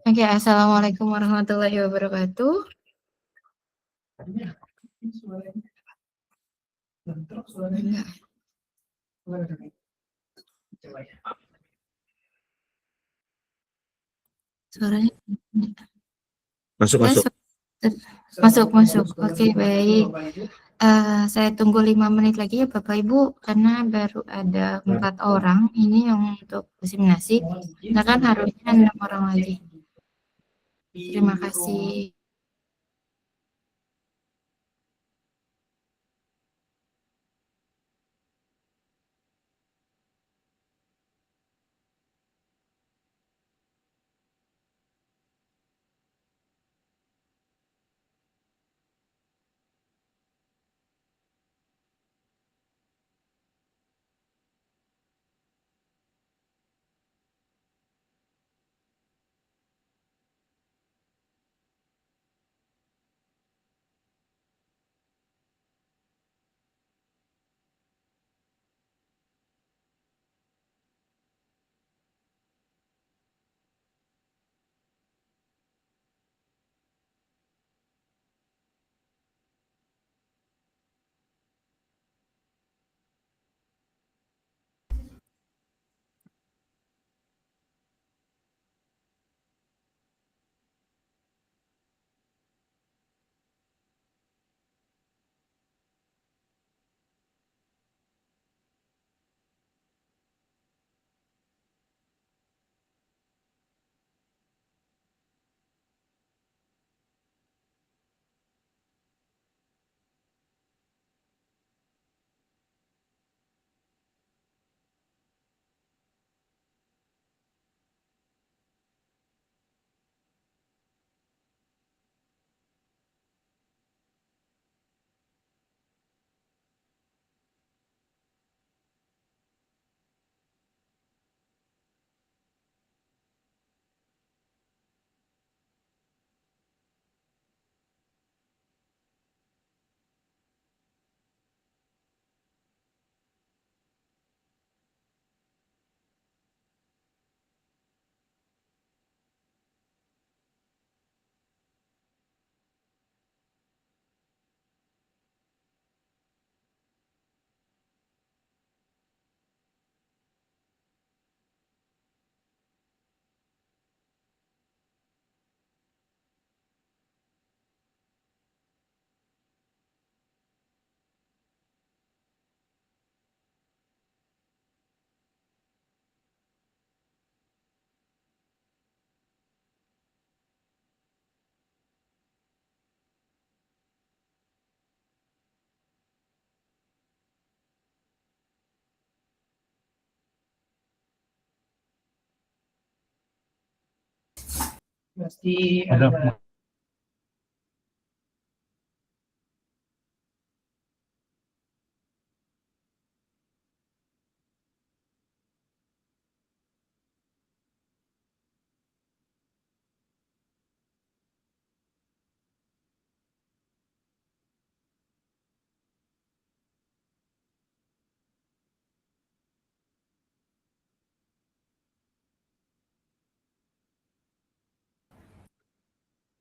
Oke, assalamualaikum warahmatullahi wabarakatuh. Enggak. Suaranya Masuk. masuk. Oke, baik. Saya tunggu 5 menit lagi ya Bapak Ibu, karena baru ada 4 orang ini yang untuk diseminasi. Nah kan harusnya 6 orang lagi. Terima kasih.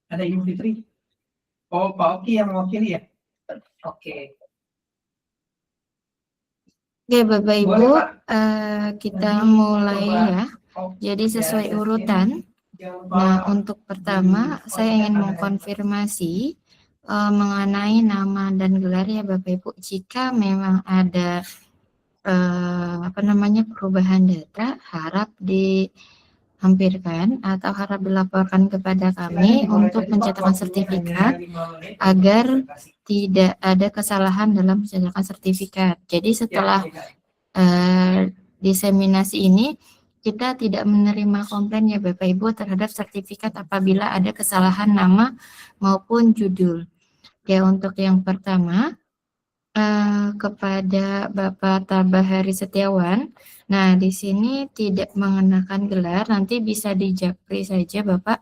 Ada Ibu Fitri. Oh, Pak Oki yang mewakili ya? Oke. Oke, Bapak Ibu, kita mulai ya. Jadi sesuai urutan. Nah, untuk pertama, saya ingin mengkonfirmasi mengenai nama dan gelar ya Bapak Ibu. Jika memang ada perubahan data, harap dihampirkan atau harap dilaporkan kepada kami untuk pencetakan sertifikat agar tidak ada kesalahan dalam pencetakan sertifikat. Jadi setelah diseminasi ini, kita tidak menerima komplain ya Bapak Ibu terhadap sertifikat apabila ada kesalahan nama maupun judul. Ya, untuk yang pertama, kepada Bapak Tabahari Setiawan. Nah, di sini tidak mengenakan gelar, nanti bisa dijapri saja Bapak.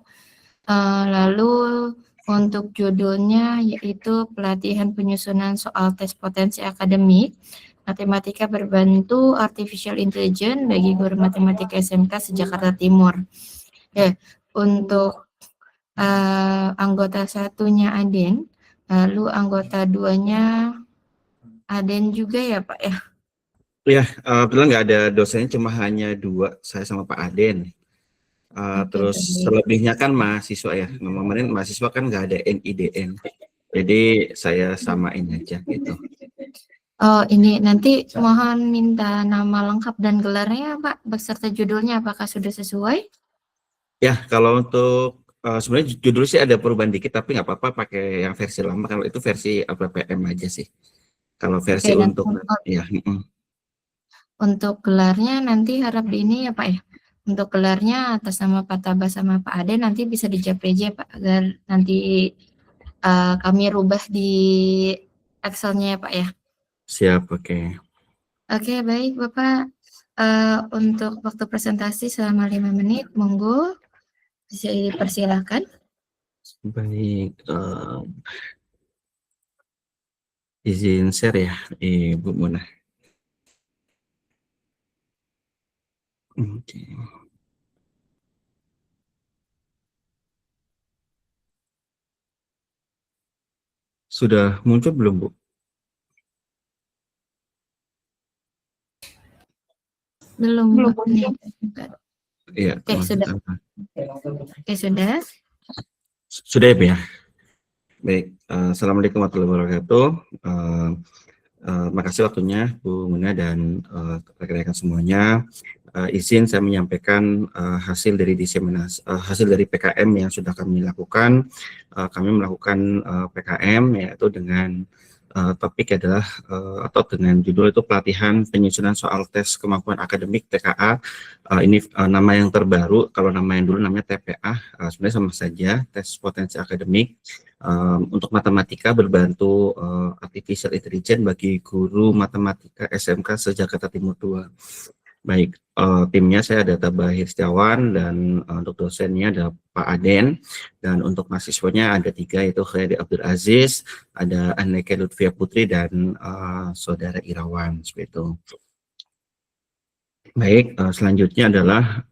Lalu untuk judulnya yaitu pelatihan penyusunan soal tes potensi akademik matematika berbantu artificial intelligence bagi guru matematika SMK se-Jakarta Timur. Untuk anggota satunya Aden, lalu anggota 2-nya Aden juga ya Pak ya? Ya, kebetulan nggak ada dosennya, cuma hanya 2, saya sama Pak Aden. Oke, Terus baik. selebihnya kan mahasiswa ya. Kemarin mahasiswa kan nggak ada NIDN. Jadi saya samain aja gitu. Oh, ini nanti mohon minta nama lengkap dan gelarnya Pak, beserta judulnya apakah sudah sesuai? Ya, kalau untuk sebenarnya judul sih ada perubahan dikit, tapi nggak apa-apa pakai yang versi lama. Kalau itu versi APPM aja sih. Kalau versi Oke, dan untuk ya, untuk gelarnya nanti harap di ini ya Pak ya. Untuk gelarnya atas nama Pak Tabas sama Pak Ade nanti bisa dijawab aja Pak, agar nanti kami rubah di Excel-nya ya Pak ya. siap, oke. Oke, baik Bapak. Untuk waktu presentasi selama 5 menit, monggo bisa dipersilakan. Baik, izin share ya, Ibu Muna. Oke. Sudah muncul belum, Bu? Belum, Pak. Nih, Iya, Oke, sudah. Oke, sudah. Sudah ya, Bu ya? Baik, Assalamualaikum warahmatullahi wabarakatuh. Makasih waktunya Bu Muna dan rekan-rekan semuanya. Izin saya menyampaikan hasil dari diseminasi, hasil dari PKM yang sudah kami lakukan. Kami melakukan PKM yaitu dengan topik adalah atau dengan judul itu pelatihan penyusunan soal tes kemampuan akademik TKA. Ini nama yang terbaru. Kalau nama yang dulu namanya TPA, sebenarnya sama saja, tes potensi akademik. Untuk matematika berbantu artificial intelligence bagi guru matematika SMK se-Jakarta Timur 2. Baik, timnya saya ada Tabahir Setiawan dan untuk dosennya ada Pak Aden, dan untuk mahasiswanya ada 3 yaitu Khairi Abdul Aziz, ada Anneke Lutfia Putri dan Saudara Irawan seperti itu. Baik, selanjutnya adalah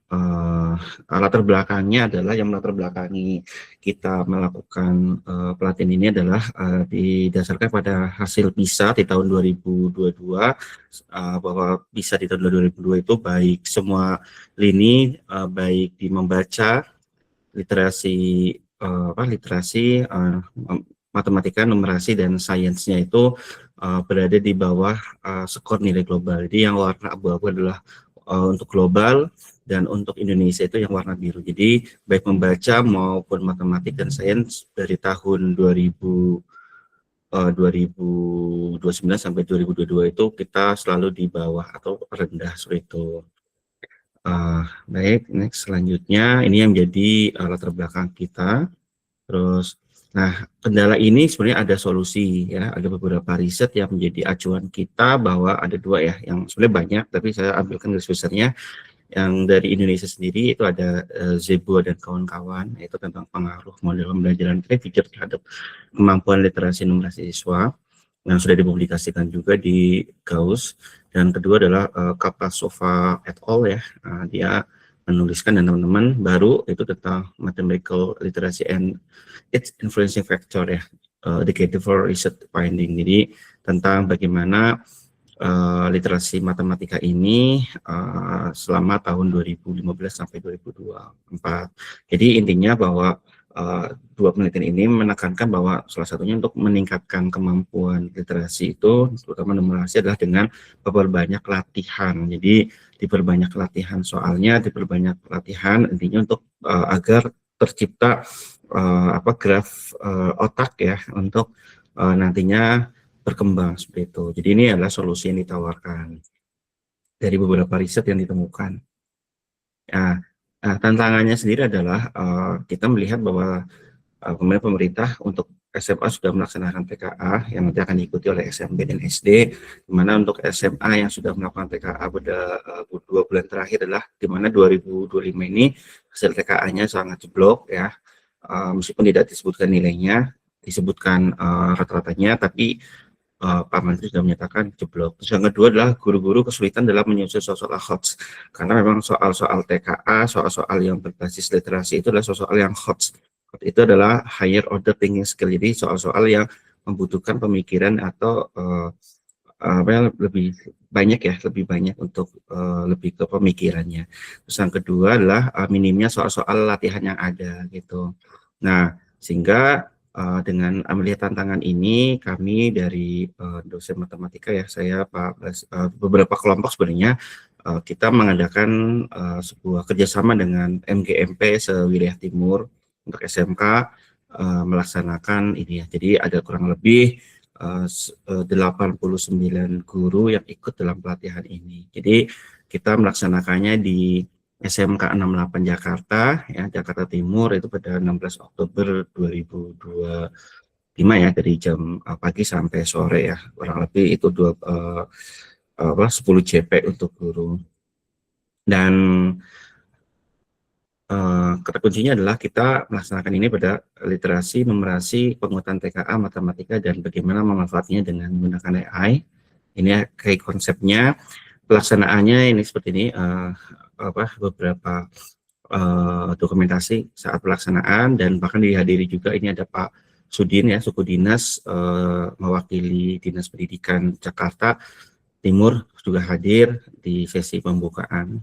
latar belakangnya adalah yang melatar belakangi kita melakukan pelatihan ini adalah didasarkan pada hasil PISA di tahun 2022, bahwa PISA di tahun 2022 itu baik semua lini, baik di membaca, literasi matematika, numerasi, dan sainsnya itu berada di bawah skor nilai global. Jadi yang warna abu-abu adalah untuk global, dan untuk Indonesia itu yang warna biru. Jadi baik membaca maupun matematik dan sains dari tahun 2029 sampai 2022 itu kita selalu di bawah atau rendah seperti itu. Baik, next selanjutnya ini yang menjadi latar belakang kita. Terus, nah, kendala ini sebenarnya ada solusi ya, ada beberapa riset yang menjadi acuan kita bahwa ada 2 ya, yang sebenarnya banyak, tapi saya ambilkan garis besarnya. Yang dari Indonesia sendiri itu ada Zebo dan kawan-kawan, yaitu tentang pengaruh model pembelajaran prefigure terhadap kemampuan literasi numerasi siswa, yang sudah dipublikasikan juga di Gauss. Dan kedua adalah Kapasova et al. Ya, dia menuliskan, dan teman-teman baru itu tentang mathematical literacy and its influencing factor ya, indicator for research finding. Jadi tentang bagaimana literasi matematika ini selama tahun 2015 sampai 2024. Jadi intinya bahwa 2 penelitian ini menekankan bahwa salah satunya untuk meningkatkan kemampuan literasi itu, terutama numerasi, adalah dengan memperbanyak latihan. Jadi diperbanyak latihan soalnya, diperbanyak latihan intinya untuk agar tercipta graf otak ya, untuk nantinya berkembang seperti itu. Jadi ini adalah solusi yang ditawarkan dari beberapa riset yang ditemukan. Nah, tantangannya sendiri adalah kita melihat bahwa pemerintah untuk SMA sudah melaksanakan PKA yang nanti akan diikuti oleh SMP dan SD, di mana untuk SMA yang sudah melakukan PKA pada 2 bulan terakhir adalah di mana 2025 ini hasil PKA-nya sangat jeblok ya, meskipun tidak disebutkan nilainya, disebutkan rata-ratanya, tapi Pak Menteri sudah menyatakan jeblok. Terus yang kedua adalah guru-guru kesulitan dalam menyusun soal-soal HOTS. Karena memang soal-soal TKA, soal-soal yang berbasis literasi itu adalah soal-soal yang HOTS. Itu adalah higher order thinking skill. Jadi soal-soal yang membutuhkan pemikiran atau lebih banyak untuk lebih ke pemikirannya. Terus yang kedua adalah minimnya soal-soal latihan yang ada gitu. Nah, sehingga dengan melihat tantangan ini, kami dari dosen matematika ya, saya beberapa kelompok sebenarnya kita mengadakan sebuah kerjasama dengan MGMP sewilayah timur untuk SMK melaksanakan ini ya. Jadi ada kurang lebih 89 guru yang ikut dalam pelatihan ini. Jadi kita melaksanakannya di SMK 68 Jakarta, ya Jakarta Timur itu pada 16 Oktober 2025 ya, dari jam pagi sampai sore ya, kurang lebih itu 10 JP untuk guru. Dan kata kuncinya adalah kita melaksanakan ini pada literasi, numerasi, penguatan TKA, matematika, dan bagaimana memanfaatnya dengan menggunakan AI. Ini kayak konsepnya, pelaksanaannya ini seperti ini, beberapa dokumentasi saat pelaksanaan, dan bahkan dihadiri juga ini ada Pak Sudin ya, suku dinas mewakili Dinas Pendidikan Jakarta Timur juga hadir di sesi pembukaan.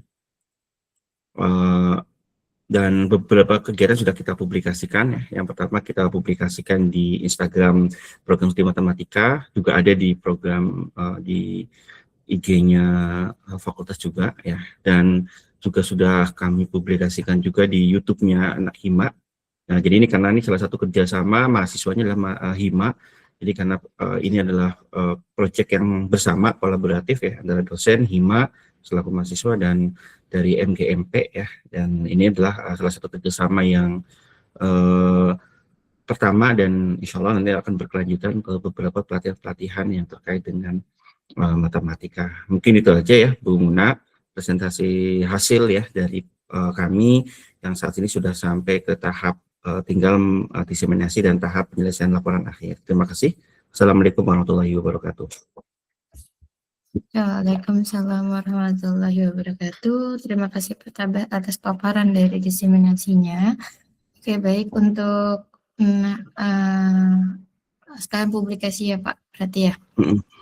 Dan beberapa kegiatan sudah kita publikasikan ya. Yang pertama kita publikasikan di Instagram program studi matematika, juga ada di program di IG-nya fakultas juga ya, dan juga sudah kami publikasikan juga di YouTube-nya anak Hima. Nah, jadi ini karena ini salah satu kerjasama mahasiswanya adalah Hima, jadi karena ini adalah proyek yang bersama kolaboratif ya antara dosen Hima selaku mahasiswa dan dari MGMP ya, dan ini adalah salah satu kerjasama yang pertama, dan insya Allah nanti akan berkelanjutan ke beberapa pelatihan-pelatihan yang terkait dengan matematika. Mungkin itu aja ya Bu Muna, presentasi hasil ya dari kami yang saat ini sudah sampai ke tahap tinggal diseminasi dan tahap penyelesaian laporan akhir. Terima kasih. Assalamualaikum warahmatullahi wabarakatuh. Waalaikumsalam warahmatullahi wabarakatuh. Terima kasih Pak Tabah atas paparan dari diseminasinya. Oke, baik, untuk sekarang publikasi ya Pak, berarti ya.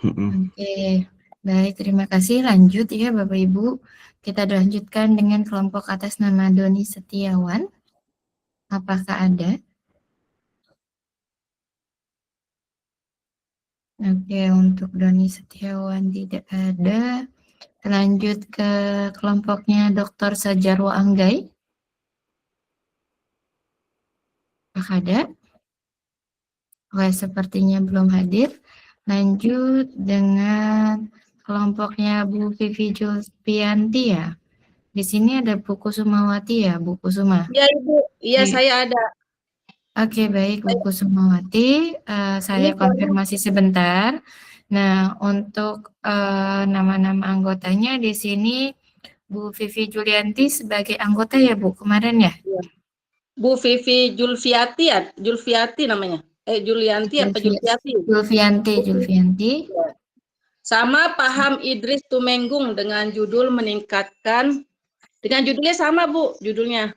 Oke, baik, terima kasih. Lanjut ya Bapak Ibu, kita lanjutkan dengan kelompok atas nama Doni Setiawan. Apakah ada? Oke, untuk Doni Setiawan tidak ada. Lanjut ke kelompoknya Dr. Sajarwo Anggai. Apakah ada? Oke, sepertinya belum hadir. Lanjut dengan kelompoknya Bu Vivi Julpianti ya. Di sini ada Bu Kusumawati ya, Bu Kusuma. Ya Ibu, iya saya ada. Oke, baik Bu Kusumawati, saya konfirmasi sebentar. Nah, untuk nama-nama anggotanya di sini Bu Vivi Julianti sebagai anggota ya Bu, kemarin ya? Bu Vivi Julfiati ya, Julfiati namanya. Julianti apa Julfiati? Julfianti. Sama Paham Idris Tumenggung dengan judul meningkatkan, dengan judulnya sama Bu, judulnya.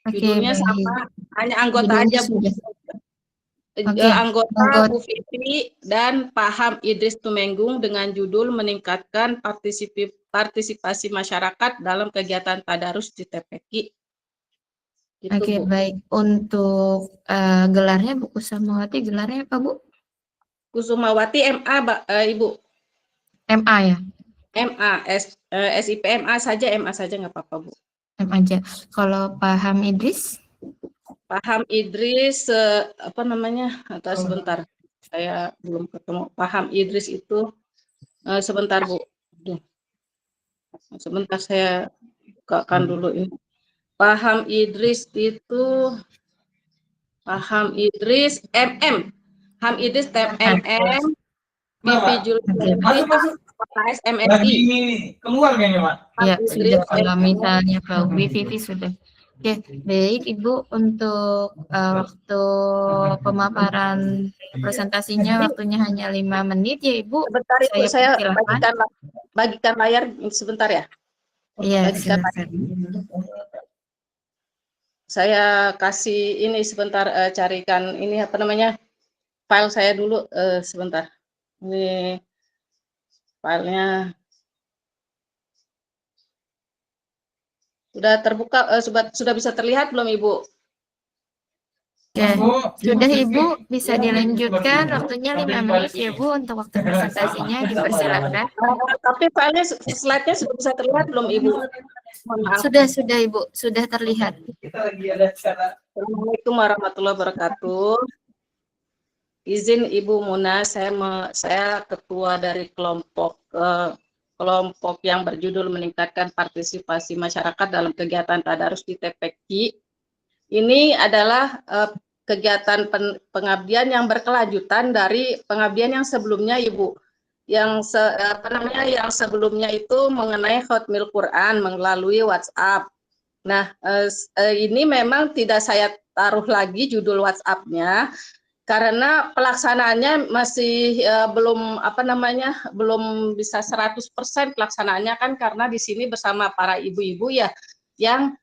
Judulnya sama, hanya anggota aja Bu. Anggota Bu Vivi dan Paham Idris Tumenggung dengan judul meningkatkan partisipasi masyarakat dalam kegiatan tadarus di TPQ. Gitu, Oke, Bu. baik. Untuk gelarnya Bu Kusumawati, gelarnya apa Bu? Kusumawati MA, Ibu. MA ya? MA, SIP MA saja nggak apa-apa Bu. MA aja. Kalau Paham Idris? Paham Idris, apa namanya? Sebentar, saya belum ketemu. Paham Idris itu, sebentar Bu. Sebentar saya bukakan dulu ini. Paham Idris itu, Paham Idris MM. Paham Idris MM, Vivi Julfiati, PKS MSI. Keluar kayaknya Pak. Ya, sudah. Kalau misalnya Pak Vivi sudah. Oke, baik Ibu, untuk waktu pemaparan presentasinya waktunya hanya 5 menit ya Ibu. Sebentar Ibu, Saya saya persilahkan. bagikan layar sebentar ya. Iya, Bagikan layar. silakan. Saya kasih ini sebentar, carikan ini apa namanya, file saya dulu, sebentar. Ini filenya sudah terbuka, sudah bisa terlihat belum Ibu? Oke, sudah Ibu, bisa dilanjutkan. Waktunya 5 menit ya Bu untuk waktu presentasinya, dipersilakan. Tapi filenya, slide-nya sudah bisa terlihat belum Ibu? Mohon maaf. Sudah Ibu, sudah terlihat. Kita lagi ada acara. Assalamualaikum warahmatullahi wabarakatuh. Izin Ibu Muna, saya ketua dari kelompok yang berjudul meningkatkan partisipasi masyarakat dalam kegiatan tadarus di TPQ. Ini adalah kegiatan pengabdian yang berkelanjutan dari pengabdian yang sebelumnya Ibu. Yang sebelumnya itu mengenai Khatmil Quran melalui WhatsApp. Nah, ini memang tidak saya taruh lagi judul WhatsApp-nya karena pelaksanaannya masih belum bisa 100% pelaksanaannya kan, karena di sini bersama para ibu-ibu ya, yang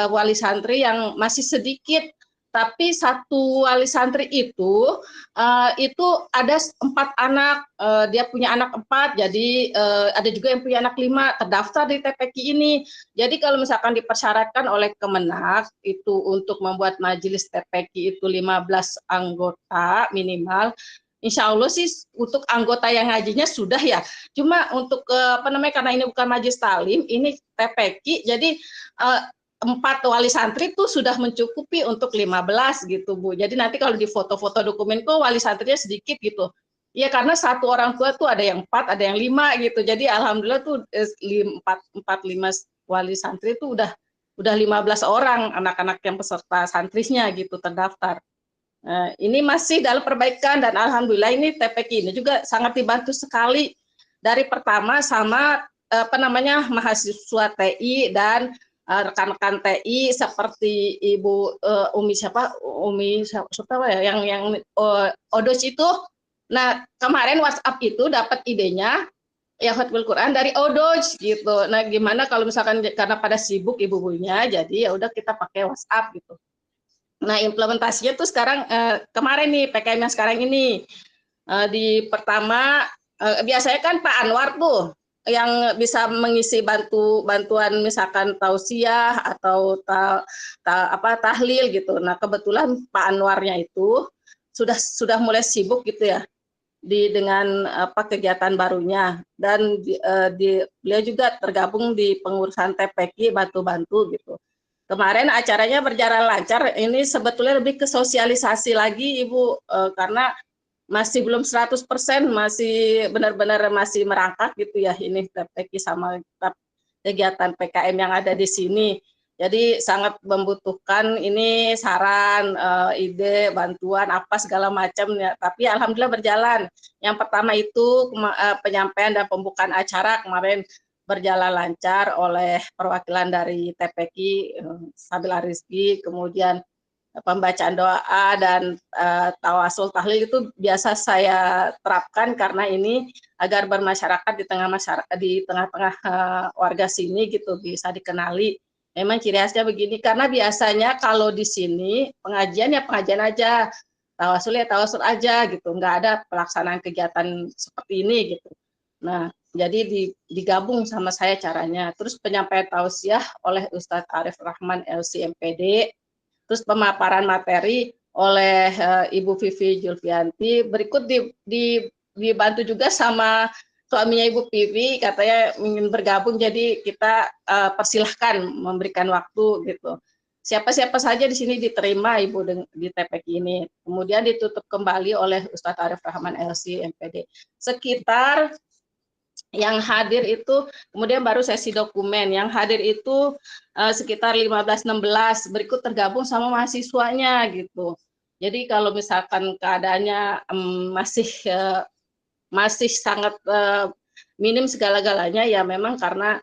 wali santri yang masih sedikit. Tapi satu wali santri itu ada 4 anak, dia punya anak 4, jadi ada juga yang punya anak 5 terdaftar di TPQ ini. Jadi kalau misalkan dipersyaratkan oleh Kemenak itu untuk membuat majelis TPQ itu 15 anggota minimal, insya Allah sih untuk anggota yang ngajinya sudah ya. Cuma untuk karena ini bukan majelis talim, ini TPQ, jadi 4 wali santri itu sudah mencukupi untuk 15 gitu Bu. Jadi nanti kalau di foto-foto dokumen kok wali santrinya sedikit gitu. Ya karena satu orang tua tuh ada yang 4, ada yang 5 gitu. Jadi alhamdulillah tuh 4, 5 wali santri itu udah 15 orang anak-anak yang peserta santrinya gitu terdaftar. Ini masih dalam perbaikan dan alhamdulillah ini TPQ ini juga sangat dibantu sekali dari pertama sama mahasiswa TI dan rekan-rekan TI seperti Ibu Umi yang Odos itu. Nah, kemarin WhatsApp itu dapat idenya ya Khatmil Quran dari Odos gitu. Nah, gimana kalau misalkan karena pada sibuk ibu-ibunya, jadi ya udah kita pakai WhatsApp gitu. Nah, implementasinya tuh sekarang kemarin nih PKM yang sekarang ini di pertama biasanya kan Pak Anwar tuh yang bisa mengisi bantuan misalkan tausiah atau tahlil gitu. Nah, kebetulan Pak Anwarnya itu sudah mulai sibuk gitu ya dengan kegiatan barunya, dan beliau juga tergabung di pengurusan TPQ bantu-bantu gitu. Kemarin acaranya berjalan lancar. Ini sebetulnya lebih ke sosialisasi lagi Ibu, karena masih belum 100%, masih benar-benar masih merangkak gitu ya ini TPQ sama kegiatan PKM yang ada di sini. Jadi sangat membutuhkan ini saran, ide, bantuan apa segala macam ya. Tapi alhamdulillah berjalan. Yang pertama itu penyampaian dan pembukaan acara kemarin berjalan lancar oleh perwakilan dari TPQ Sabila Rizki, kemudian pembacaan doa dan tawasul tahlil itu biasa saya terapkan karena ini agar bermasyarakat di tengah-tengah warga sini gitu bisa dikenali. Memang ciri khasnya begini, karena biasanya kalau di sini pengajian ya pengajian aja, tawasul ya tawasul aja gitu, nggak ada pelaksanaan kegiatan seperti ini gitu. Nah, jadi digabung sama saya caranya. Terus penyampaian tausiah oleh Ustadz Arif Rahman LC MPD, terus pemaparan materi oleh Ibu Vivi Julfianti. Berikut dibantu juga sama suaminya Ibu Vivi, katanya ingin bergabung, jadi kita persilahkan memberikan waktu gitu. Siapa-siapa saja di sini diterima Ibu di TPQ ini. Kemudian ditutup kembali oleh Ustadz Arif Rahman LC MPD. Sekitar yang hadir itu, kemudian baru sesi dokumen. Yang hadir itu sekitar 15-16, berikut tergabung sama mahasiswanya gitu. Jadi kalau misalkan keadaannya masih sangat minim segala-galanya, ya memang karena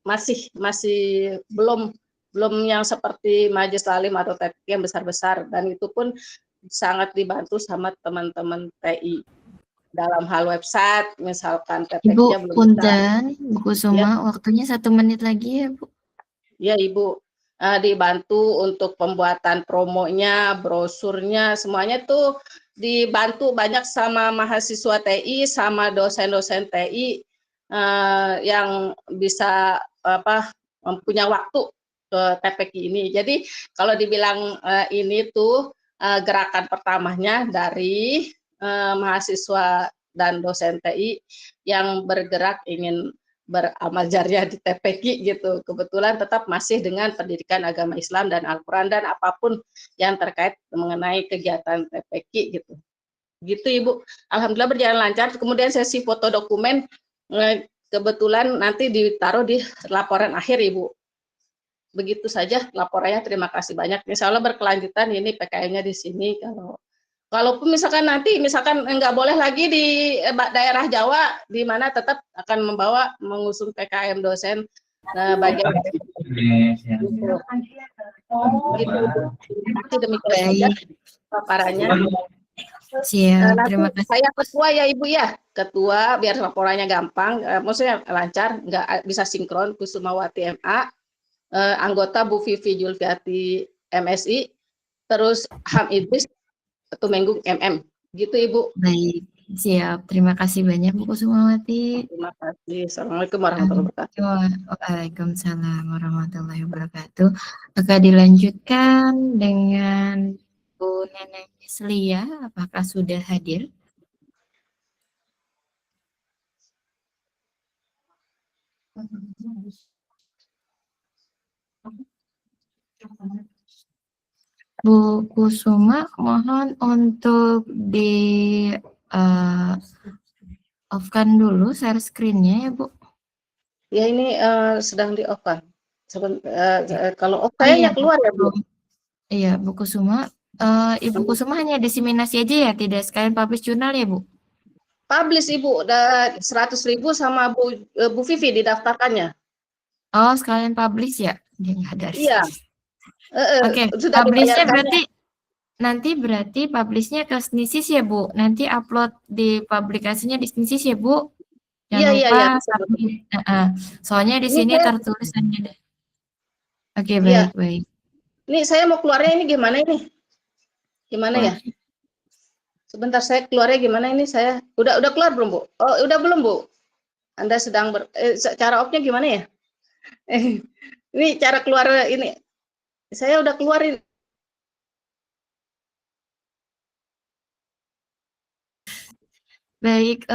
masih belum yang seperti Majelis Talim atau TPQ yang besar-besar, dan itu pun sangat dibantu sama teman-teman TI dalam hal website, misalkan Ibu, TPQ-nya belum bisa. punten, Bu Kusuma, waktunya 1 menit lagi ya, Bu. Ya Ibu, dibantu untuk pembuatan promonya, brosurnya, semuanya tuh dibantu banyak sama mahasiswa TI, sama dosen-dosen TI yang bisa punya waktu ke TPQ ini. Jadi kalau dibilang ini tuh gerakan pertamanya dari mahasiswa dan dosen TI yang bergerak ingin beramal jariah di TPQ gitu. Kebetulan tetap masih dengan pendidikan agama Islam dan Al-Quran dan apapun yang terkait mengenai kegiatan TPQ gitu. Gitu Ibu. Alhamdulillah berjalan lancar. Kemudian sesi foto dokumen kebetulan nanti ditaruh di laporan akhir Ibu. Begitu saja laporannya. Terima kasih banyak. Insya Allah berkelanjutan ini PKM-nya di sini. Kalaupun misalkan nanti nggak boleh lagi di daerah Jawa, di mana tetap akan mengusung PKM dosen bagian gitu. Gitu. Demikian saja paparannya. Siap, terima Nanti kasih. saya ketua ya Ibu ya, ketua biar laporannya gampang, maksudnya lancar, nggak bisa sinkron. Kusumawati MA, anggota Bu Vivi Julfiati MSI, terus Ham Idris Tumenggung MM. Gitu Ibu. Baik, siap. Terima kasih banyak Bu Kusumawati. Terima kasih. Assalamualaikum warahmatullahi wabarakatuh. Waalaikumsalam warahmatullahi wabarakatuh. Akan dilanjutkan dengan Bu Neneng Mislia. Apakah sudah hadir? Bu Kusuma, mohon untuk di off-kan dulu share screen-nya ya, Bu. Ya ini sedang di off kan. Kalau off kayaknya keluar ya Bu. Iya, Bu Kusuma. Ibu Kusuma hanya diseminasi aja ya, tidak sekalian publish jurnal ya, Bu? Publish Ibu, udah 100.000 sama Bu Vivi didaftarkannya. Oh, sekalian publish ya? Dia nggak ada. Iya. Oke, Sudah publishnya dibayarkannya. berarti publishnya ke Snisis ya, Bu? Nanti upload di publikasinya di Snisis ya, Bu? Jangan Iya, lupa iya. submit. Soalnya di Ini sini saya- tertulis hanya. Oke, Iya. baik. Ini saya mau keluarnya ini gimana ini? Gimana ya? Sebentar saya keluarnya gimana ini saya? Udah keluar belum, Bu? Oh, udah belum, Bu? Anda sedang cara off-nya gimana ya? Ini cara keluar ini. Saya udah keluarin. Baik,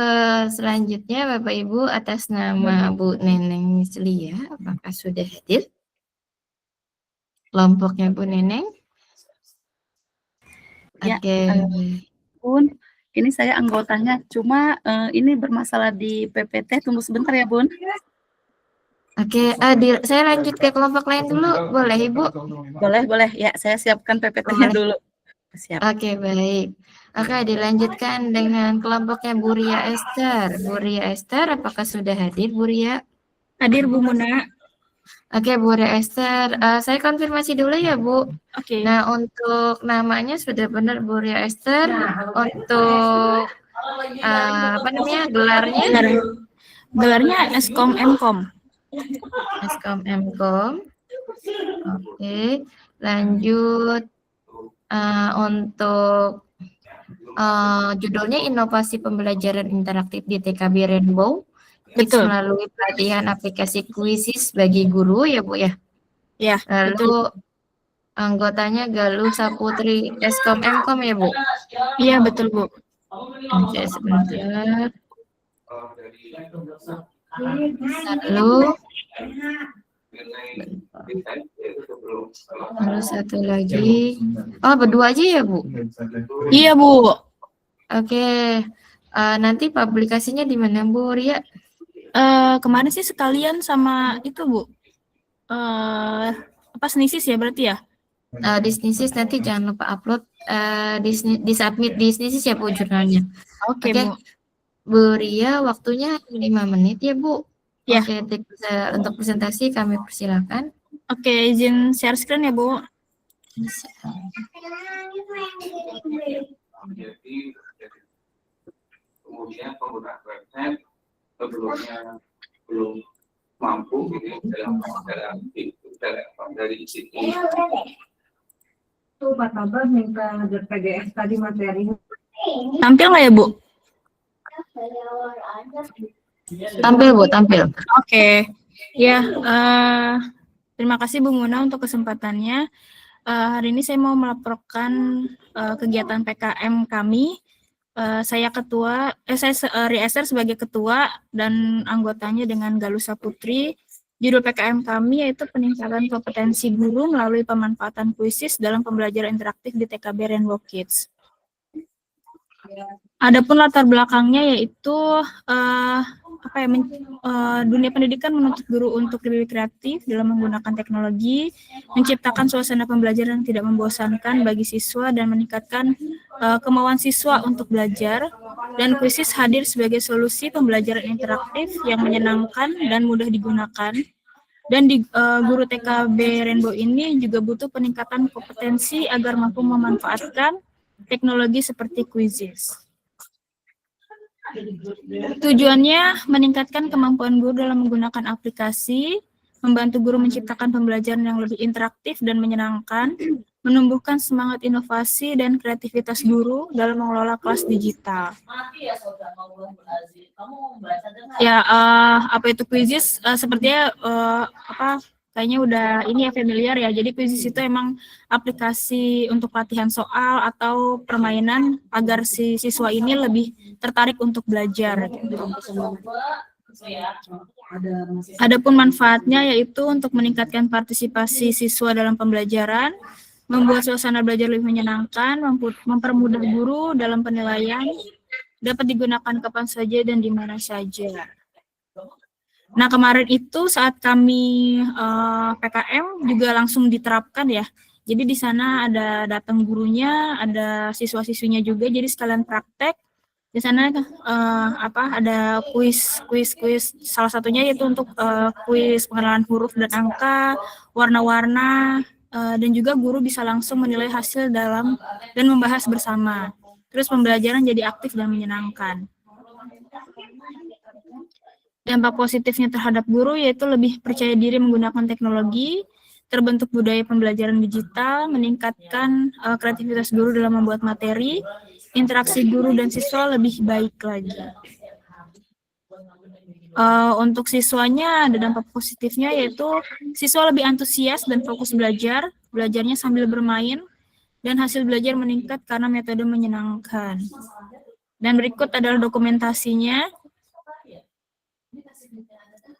selanjutnya Bapak Ibu atas nama Bu Neneng Mislia, apakah sudah hadir? Kelompoknya Bu Neneng? Ya, Oke. Bun, ini saya anggotanya, cuma ini bermasalah di PPT, tunggu sebentar ya Bun. Oke, saya lanjut ke kelompok lain dulu, boleh Ibu? Boleh, ya saya siapkan PPT-nya dulu. Siap. Oke, baik. Oke, dilanjutkan dengan kelompoknya Bu Ria Esther. Bu Ria Esther, apakah sudah hadir Bu Ria? Hadir Bu Muna. Oke, Bu Ria Esther, saya konfirmasi dulu ya Bu. Oke. Nah, untuk namanya sudah benar Bu Ria Esther. Untuk gelarnya? Gelarnya Eskom Mkom. Eskom Mkom. Oke, lanjut untuk judulnya Inovasi Pembelajaran Interaktif di TKB Rainbow. Betul. Melalui pelatihan aplikasi Quizzes bagi guru ya Bu ya. Ya, Lalu anggotanya Galuh Saputri Eskom Mkom ya Bu. iya betul Bu. Oke, sebentar. Lalu satu lagi. Oh, berdua aja ya Bu? Iya Bu. Oke. Nanti publikasinya di mana Bu Ria? Kemarin sih sekalian sama itu Bu. Snisis ya berarti ya? Di Snisis nanti jangan lupa upload di submit di Snisis ya Bu jurnalnya. Oke Bu. Bu Ria, waktunya 5 menit ya Bu. Ya. Oke, untuk presentasi kami persilakan. Oke, izin share screen ya, Bu. Bisa. Jadi kemudian penggunaan website sebelumnya belum mampu gitu dari sisi Tuh Pak Tabah minta PGS tadi materinya. Tampil nggak ya, Bu? Tampil, Bu, tampil. Oke. Ya, terima kasih Bu Muna untuk kesempatannya. Hari ini saya mau melaporkan kegiatan PKM kami. Saya Rieser sebagai ketua dan anggotanya dengan Galusa Putri. Judul PKM kami yaitu peningkatan kompetensi guru melalui pemanfaatan kuisis dalam pembelajaran interaktif di TKB Rainbow Kids. Adapun latar belakangnya yaitu dunia pendidikan menuntut guru untuk lebih kreatif dalam menggunakan teknologi, menciptakan suasana pembelajaran yang tidak membosankan bagi siswa dan meningkatkan kemauan siswa untuk belajar, dan kuisis hadir sebagai solusi pembelajaran interaktif yang menyenangkan dan mudah digunakan. Dan di guru TKB Rainbow ini juga butuh peningkatan kompetensi agar mampu memanfaatkan teknologi seperti Quizzes. Tujuannya meningkatkan kemampuan guru dalam menggunakan aplikasi, membantu guru menciptakan pembelajaran yang lebih interaktif dan menyenangkan, menumbuhkan semangat inovasi dan kreativitas guru dalam mengelola kelas digital. Ya, apa itu Quizzes? Sepertinya kayaknya udah ini ya familiar ya. Jadi Quizzes itu emang aplikasi untuk latihan soal atau permainan agar si siswa ini lebih tertarik untuk belajar. Gitu. Adapun manfaatnya yaitu untuk meningkatkan partisipasi siswa dalam pembelajaran, membuat suasana belajar lebih menyenangkan, mempermudah guru dalam penilaian, dapat digunakan kapan saja dan di mana saja. Nah, kemarin itu saat kami PKM juga langsung diterapkan ya. Jadi di sana ada datang gurunya, ada siswa-siswinya juga, jadi sekalian praktek. Di sana ada kuis. Salah satunya yaitu untuk kuis pengenalan huruf dan angka, warna-warna, dan juga guru bisa langsung menilai hasil dan membahas bersama. Terus pembelajaran jadi aktif dan menyenangkan. Dampak positifnya terhadap guru yaitu lebih percaya diri menggunakan teknologi, terbentuk budaya pembelajaran digital, meningkatkan kreativitas guru dalam membuat materi, interaksi guru dan siswa lebih baik lagi. Untuk siswanya ada dampak positifnya yaitu siswa lebih antusias dan fokus belajar, belajarnya sambil bermain, dan hasil belajar meningkat karena metode menyenangkan. Dan berikut adalah dokumentasinya.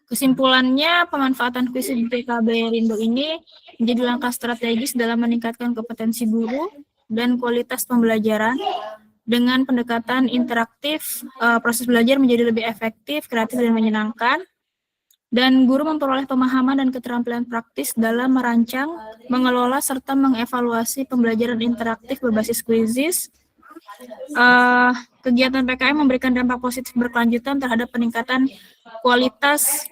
Kesimpulannya, pemanfaatan kuis di TKB Rainbow ini menjadi langkah strategis dalam meningkatkan kompetensi guru dan kualitas pembelajaran. Dengan pendekatan interaktif, proses belajar menjadi lebih efektif, kreatif, dan menyenangkan. Dan guru memperoleh pemahaman dan keterampilan praktis dalam merancang, mengelola, serta mengevaluasi pembelajaran interaktif berbasis Quizzes. Kegiatan PKM memberikan dampak positif berkelanjutan terhadap peningkatan kualitas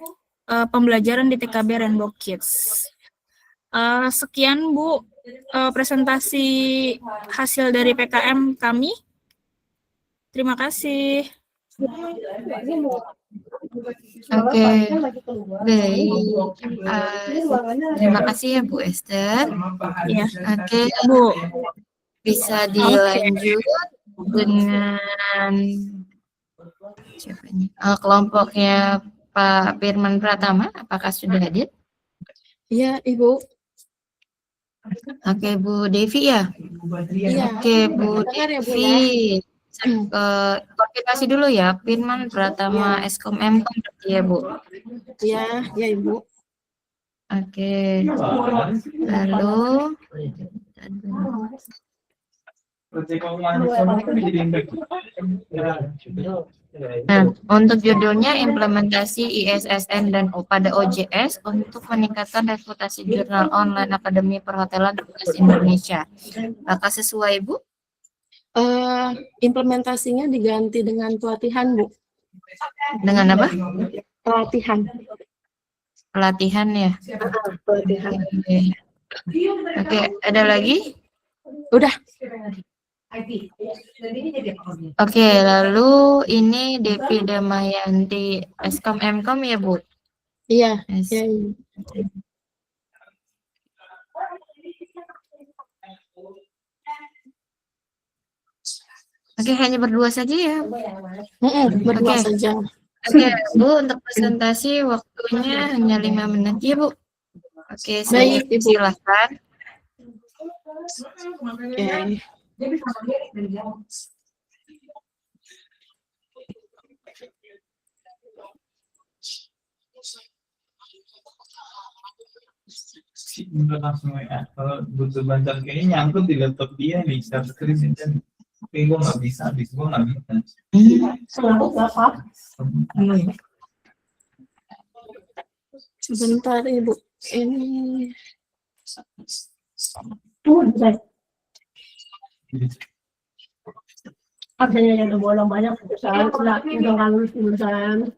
pembelajaran di TKB Rainbow Kids. Sekian Bu presentasi hasil dari PKM kami. Terima kasih. Oke, baik. Terima kasih ya Bu Esther. Ya. Oke, Bu, bisa dilanjut dengan siapa ini? Kelompoknya Pak Firman Pratama. Apakah sudah hadir? Iya, Ibu. Oke, Bu Devi ya. Iya. Oke, Bu Dengar ya, Bu, Devi. Konfirmasi dulu ya, Firman Pratama Eskom M.Com ya Bu. Iya, ya Ibu. Oke. Lalu nah, untuk judulnya implementasi ISSN dan pada OJS untuk meningkatkan reputasi jurnal online Akademi Perhotelan Universitas Indonesia. Apakah sesuai Bu? Implementasinya diganti dengan pelatihan, Bu. Dengan apa? Pelatihan. pelatihan ya. Pelatihan. Oke, ada lagi? Udah. Oke, lalu ini Devi Damayanti Eskom Mkom ya Bu? Iya. Yes. Iya. Oke, hanya berdua saja ya. Berdua Oke. saja. Oke, Bu, untuk presentasi waktunya hanya 5 menit ya, Bu. Oke, saya Baik, Ibu. silakan. Oke. Udah langsung ya. Kalau butuh bantuan kayaknya nyangkut di laptop dia nih, share screen dan tapi gue nggak bisa, habis gue nggak bisa. Sebentar, Ibu. Ini. Absennya yang udah bolong banyak perusahaan, udah nggak lulus jurusan.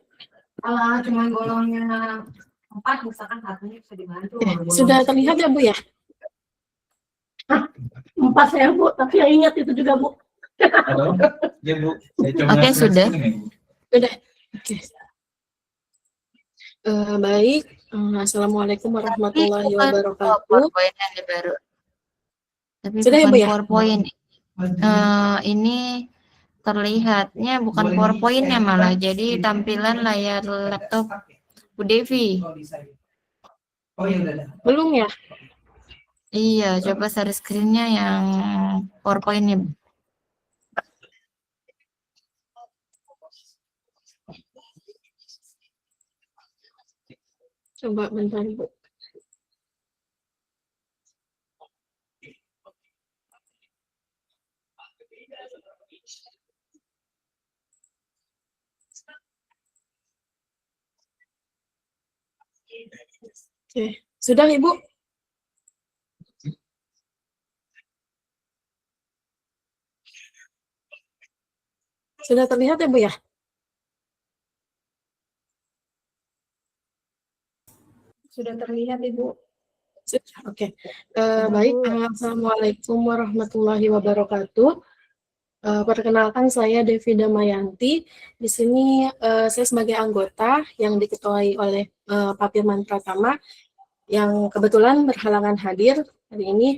Kalau cuma golongnya 4, misalkan satunya bisa dibantu. Sudah terlihat ya, Bu ya? 4 saya Bu, tapi yang ingat itu juga Bu. Halo, ya Bu, saya coba Oke, share sudah. screen ya, Bu. Udah. Oke. Baik. Assalamualaikum warahmatullahi Bukan wabarakatuh. PowerPoint yang baru. Tapi Sudah ya, bukan Bu ya? PowerPoint. Ini terlihatnya bukan PowerPoint-nya malah, jadi tampilan layar laptop Bu Devi. Oh ya udah. Belum ya? Iya, coba share screen-nya yang PowerPoint-nya. Coba bentar, Bu. Oke, sudah Ibu? Sudah terlihat ya, Bu ya? Sudah terlihat Ibu. Sudah, oke. Baik, Assalamualaikum warahmatullahi wabarakatuh. Perkenalkan saya Devi Damayanti. Di sini saya sebagai anggota yang diketuai oleh Pak Firman Pratama yang kebetulan berhalangan hadir hari ini.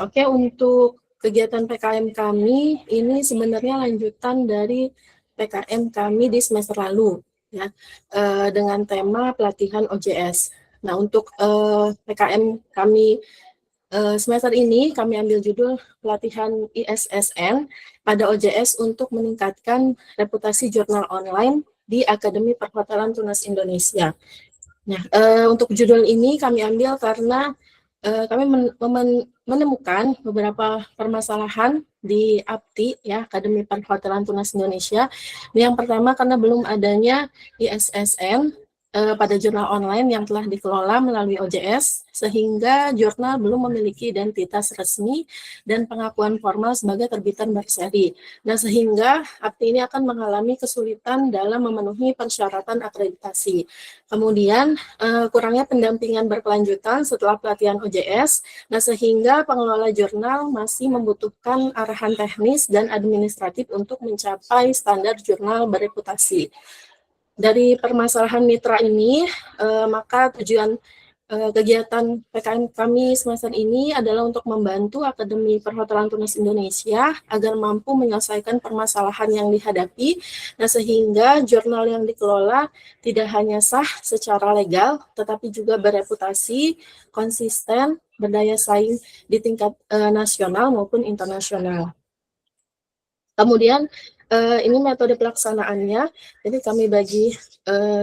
Oke, untuk kegiatan PKM kami ini sebenarnya lanjutan dari PKM kami di semester lalu, ya, dengan tema pelatihan OJS. Nah, untuk PKM kami semester ini kami ambil judul pelatihan ISSN pada OJS untuk meningkatkan reputasi jurnal online di Akademi Perhotelan Tunas Indonesia. Nah, untuk judul ini kami ambil karena kami menemukan beberapa permasalahan di APTI, ya, Akademi Perhotelan Tunas Indonesia. Yang pertama karena belum adanya ISSN pada jurnal online yang telah dikelola melalui OJS, sehingga jurnal belum memiliki identitas resmi dan pengakuan formal sebagai terbitan berseri. Nah, sehingga APTI ini akan mengalami kesulitan dalam memenuhi persyaratan akreditasi. Kemudian, kurangnya pendampingan berkelanjutan setelah pelatihan OJS, nah sehingga pengelola jurnal masih membutuhkan arahan teknis dan administratif untuk mencapai standar jurnal bereputasi. Dari permasalahan mitra ini, maka tujuan kegiatan PKM kami semester ini adalah untuk membantu Akademi Perhotelan Tunas Indonesia agar mampu menyelesaikan permasalahan yang dihadapi, nah sehingga jurnal yang dikelola tidak hanya sah secara legal, tetapi juga bereputasi, konsisten, berdaya saing di tingkat nasional maupun internasional. Kemudian ini metode pelaksanaannya, jadi kami bagi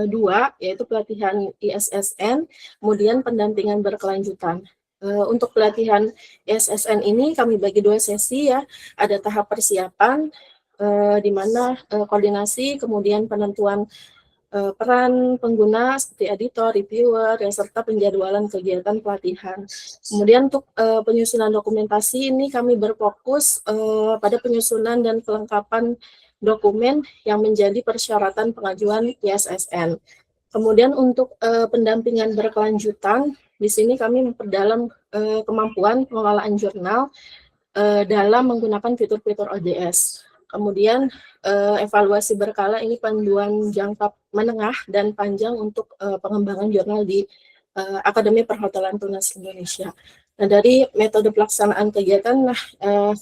dua, yaitu pelatihan ISSN, kemudian pendampingan berkelanjutan. Untuk pelatihan ISSN ini kami bagi 2 sesi, ya, ada tahap persiapan, di mana koordinasi, kemudian penentuan peran pengguna seperti editor, reviewer, ya, serta penjadwalan kegiatan pelatihan. Kemudian untuk penyusunan dokumentasi ini kami berfokus pada penyusunan dan kelengkapan dokumen yang menjadi persyaratan pengajuan ISSN. Kemudian untuk pendampingan berkelanjutan, di sini kami memperdalam kemampuan pengelolaan jurnal dalam menggunakan fitur-fitur ODS. Kemudian evaluasi berkala ini panduan jangka menengah dan panjang untuk pengembangan jurnal di Akademi Perhotelan Tunas Indonesia. Nah, dari metode pelaksanaan kegiatan,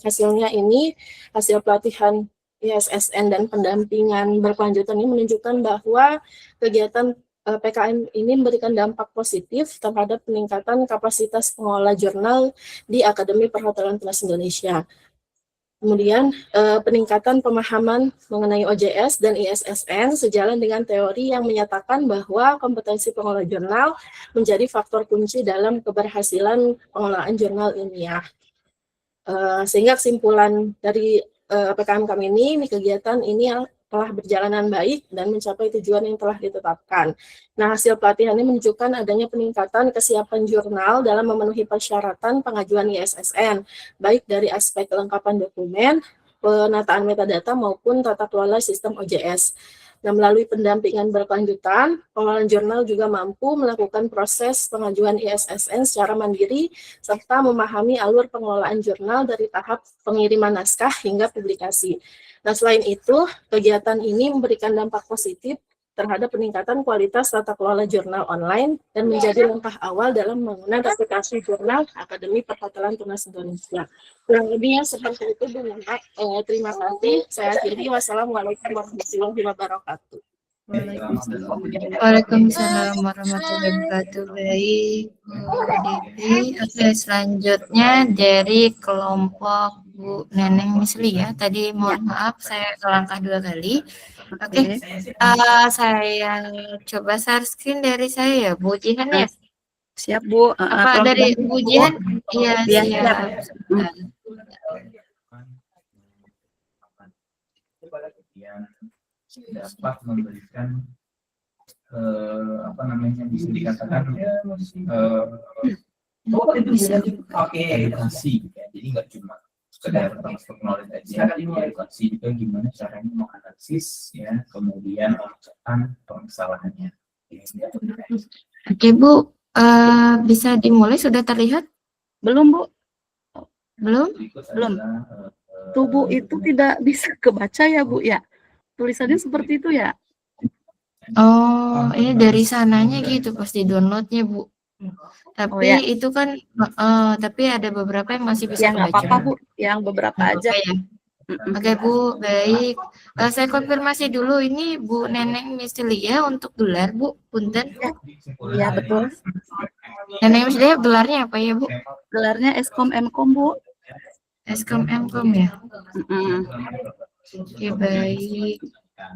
hasilnya ini hasil pelatihan ISSN dan pendampingan berkelanjutan ini menunjukkan bahwa kegiatan PKM ini memberikan dampak positif terhadap peningkatan kapasitas pengelola jurnal di Akademi Perhotelan Tunas Indonesia. Kemudian peningkatan pemahaman mengenai OJS dan ISSN sejalan dengan teori yang menyatakan bahwa kompetensi pengelola jurnal menjadi faktor kunci dalam keberhasilan pengelolaan jurnal ilmiah. Sehingga kesimpulan dari PKM kami ini kegiatan ini telah berjalanan baik dan mencapai tujuan yang telah ditetapkan. Nah, hasil pelatihan ini menunjukkan adanya peningkatan kesiapan jurnal dalam memenuhi persyaratan pengajuan ISSN, baik dari aspek kelengkapan dokumen, penataan metadata, maupun tata kelola sistem OJS. Nah, melalui pendampingan berkelanjutan, pengelola jurnal juga mampu melakukan proses pengajuan ISSN secara mandiri, serta memahami alur pengelolaan jurnal dari tahap pengiriman naskah hingga publikasi. Nah, selain itu, kegiatan ini memberikan dampak positif terhadap peningkatan kualitas tata kelola jurnal online dan menjadi langkah awal dalam pembangunan reputasi jurnal Akademi Perhotelan Tunas Indonesia. Kurang lebihnya seperti itu, Bu Nana. Terima kasih. Saya akhiri. Wassalamualaikum warahmatullahi wabarakatuh. Waalaikumsalam warahmatullahi wabarakatuh. Baik, Bu Devi. Oke, selanjutnya dari kelompok Bu Neneng Misli ya. Tadi mohon maaf saya kelangkah 2 kali. Oke, saya coba share screen dari saya ya, Bu Jihan ya. Siap, Bu. Apa dari Bu Jihan? Iya, siap. Dapat memberikan apa namanya bisa dikatakan edukasi, jadi nggak cuma sekedar transfer knowledge aja, edukasi juga gimana caranya menganalisis ya, kemudian memecahkan permasalahannya. Oke, Bu, bisa dimulai, sudah terlihat? Belum, Bu. Belum? Belum. Tubuh itu tidak bisa kebaca ya, Bu ya. Tulisannya seperti itu ya. Oh, ini dari sananya gitu pas di downloadnya, Bu. Tapi ya. itu kan, tapi ada beberapa yang masih bisa Ya nggak kebaca. apa-apa, Bu. Yang beberapa aja. Ya. Oke, Bu, baik. Saya konfirmasi dulu, ini Bu Neneng Mislia untuk gelar, Bu, punten. Ya, betul. Neneng Mislia gelarnya apa ya, Bu? Gelarnya Eskom Mkom, Bu. Eskom Mkom ya. Oke, baik.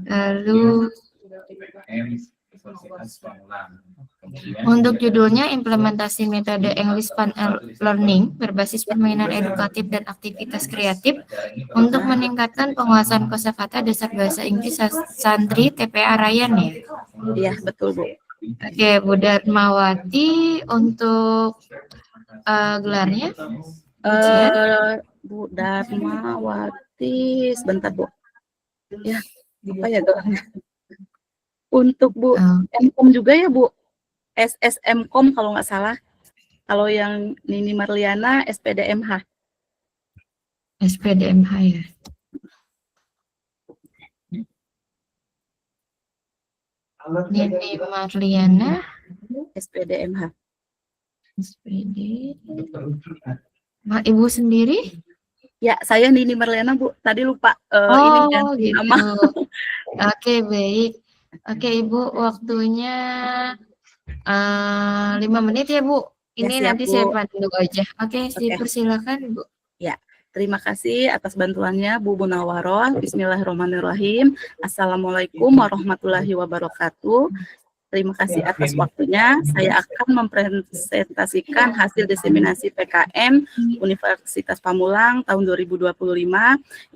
Lalu untuk judulnya implementasi metode English Fun Learning berbasis permainan edukatif dan aktivitas kreatif untuk meningkatkan penguasaan kosakata dasar bahasa Inggris santri TPA Rayan ya. Iya, betul, Bu. Oke, Bu Darmawati untuk gelarnya. Bu Darmawati, sebentar, Bu. Ya, apa ya gelarnya? Untuk Bu Mkom juga ya, Bu. SSMkom kalau nggak salah. Kalau yang Nini Marliana SPDMH. SPDMH ya. Nini Marliana SPDMH. SPD. Ibu sendiri? Ya, saya Nini Marliana, Bu. Tadi lupa ini kan gitu. nama. Oke, baik. Oke, Ibu, waktunya 5 menit ya, Bu. Ini Ya, siap, nanti Bu. saya pandu aja. Oke, dipersilakan, Bu. Ya, terima kasih atas bantuannya Bu Munawaroh. Bismillahirrahmanirrahim. Assalamualaikum warahmatullahi wabarakatuh. Terima kasih atas waktunya. Saya akan mempresentasikan hasil diseminasi PKM Universitas Pamulang tahun 2025,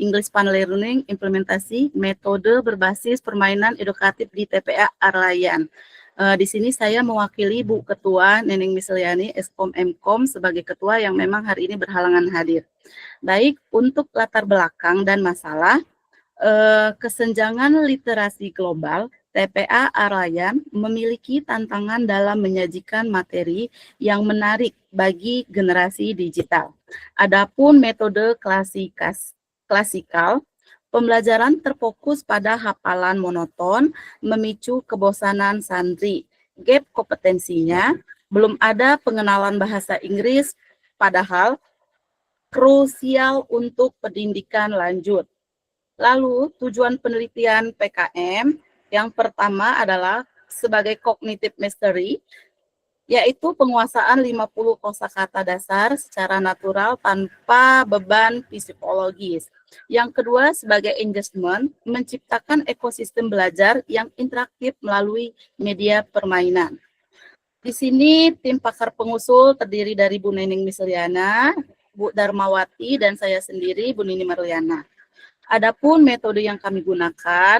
English Fun Learning, implementasi metode berbasis permainan edukatif di TPA Arlayan. Di sini saya mewakili Bu Ketua Neneng Misliani, Eskom Mkom, sebagai ketua yang memang hari ini berhalangan hadir. Baik, untuk latar belakang dan masalah, kesenjangan literasi global, TPA Arayan memiliki tantangan dalam menyajikan materi yang menarik bagi generasi digital. Adapun metode klasikal, pembelajaran terfokus pada hafalan monoton, memicu kebosanan santri. Gap kompetensinya, belum ada pengenalan bahasa Inggris, padahal krusial untuk pendidikan lanjut. Lalu, tujuan penelitian PKM yang pertama adalah sebagai cognitive mastery, yaitu penguasaan 50 kosakata dasar secara natural tanpa beban psikologis. Yang kedua, sebagai engagement, menciptakan ekosistem belajar yang interaktif melalui media permainan. Di sini tim pakar pengusul terdiri dari Bu Nening Misliana, Bu Darmawati, dan saya sendiri, Bu Nini Marliana. Adapun metode yang kami gunakan,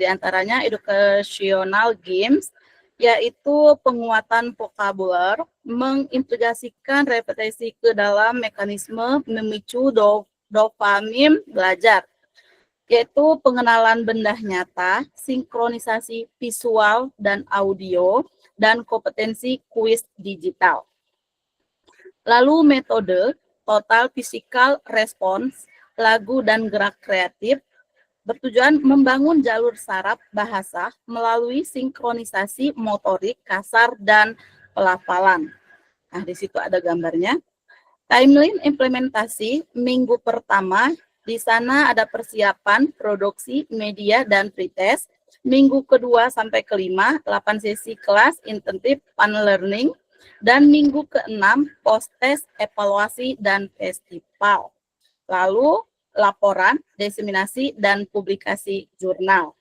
diantaranya educational games, yaitu penguatan vokabuler, mengintegrasikan repetisi ke dalam mekanisme memicu dopamin belajar, yaitu pengenalan benda nyata, sinkronisasi visual dan audio, dan kompetensi kuis digital. Lalu metode total physical response, lagu dan gerak kreatif, bertujuan membangun jalur saraf bahasa melalui sinkronisasi motorik kasar dan pelafalan. Nah, di situ ada gambarnya. Timeline implementasi minggu pertama, di sana ada persiapan, produksi, media, dan pretest. Minggu kedua sampai kelima, 8 sesi kelas, intensif, fun learning. Dan minggu ke-6, post-test, evaluasi, dan festival. Lalu, laporan, diseminasi, dan publikasi jurnal.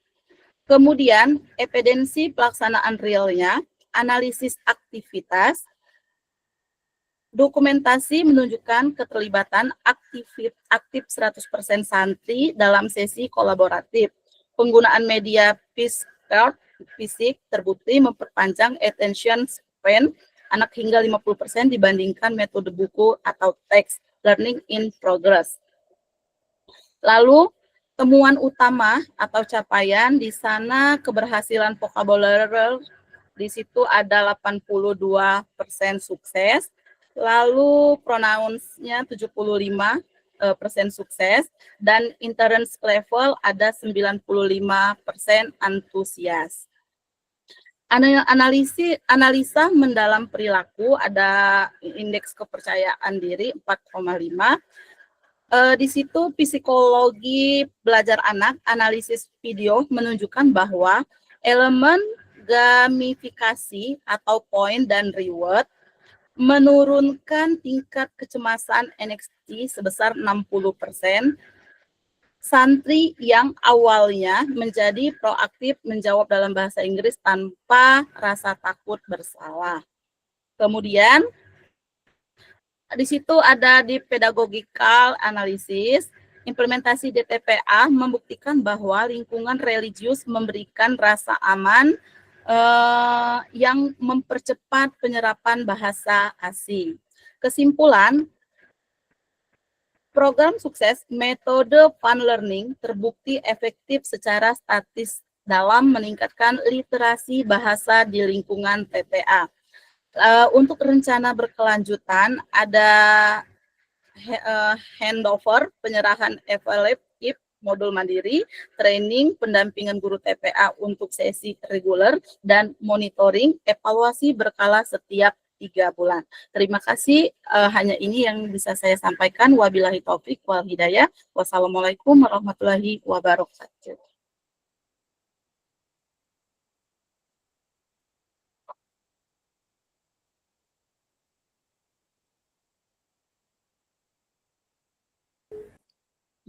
Kemudian, evidensi pelaksanaan realnya, analisis aktivitas, dokumentasi menunjukkan keterlibatan aktif 100% santri dalam sesi kolaboratif. Penggunaan media fisik terbukti memperpanjang attention span anak hingga 50% dibandingkan metode buku atau teks learning in progress. Lalu, temuan utama atau capaian di sana keberhasilan vokabuler, di situ ada 82% sukses, lalu pronouns-nya 75% sukses, dan endurance level ada 95% antusias. Analisa mendalam perilaku ada indeks kepercayaan diri 4,5. Di situ psikologi belajar anak, analisis video menunjukkan bahwa elemen gamifikasi atau point dan reward menurunkan tingkat kecemasan NXT sebesar 60%. Santri yang awalnya menjadi proaktif menjawab dalam bahasa Inggris tanpa rasa takut bersalah. Kemudian, di situ ada di pedagogical analysis, implementasi DTPA membuktikan bahwa lingkungan religius memberikan rasa aman yang mempercepat penyerapan bahasa asing. Kesimpulan, program sukses metode fun learning terbukti efektif secara statis dalam meningkatkan literasi bahasa di lingkungan TPA. Untuk rencana berkelanjutan ada handover, penyerahan evaluatif modul mandiri, training, pendampingan guru TPA untuk sesi reguler, dan monitoring evaluasi berkala setiap 3 bulan. Terima kasih, hanya ini yang bisa saya sampaikan. Wabillahi taufik wal hidayah. Wassalamualaikum warahmatullahi wabarakatuh.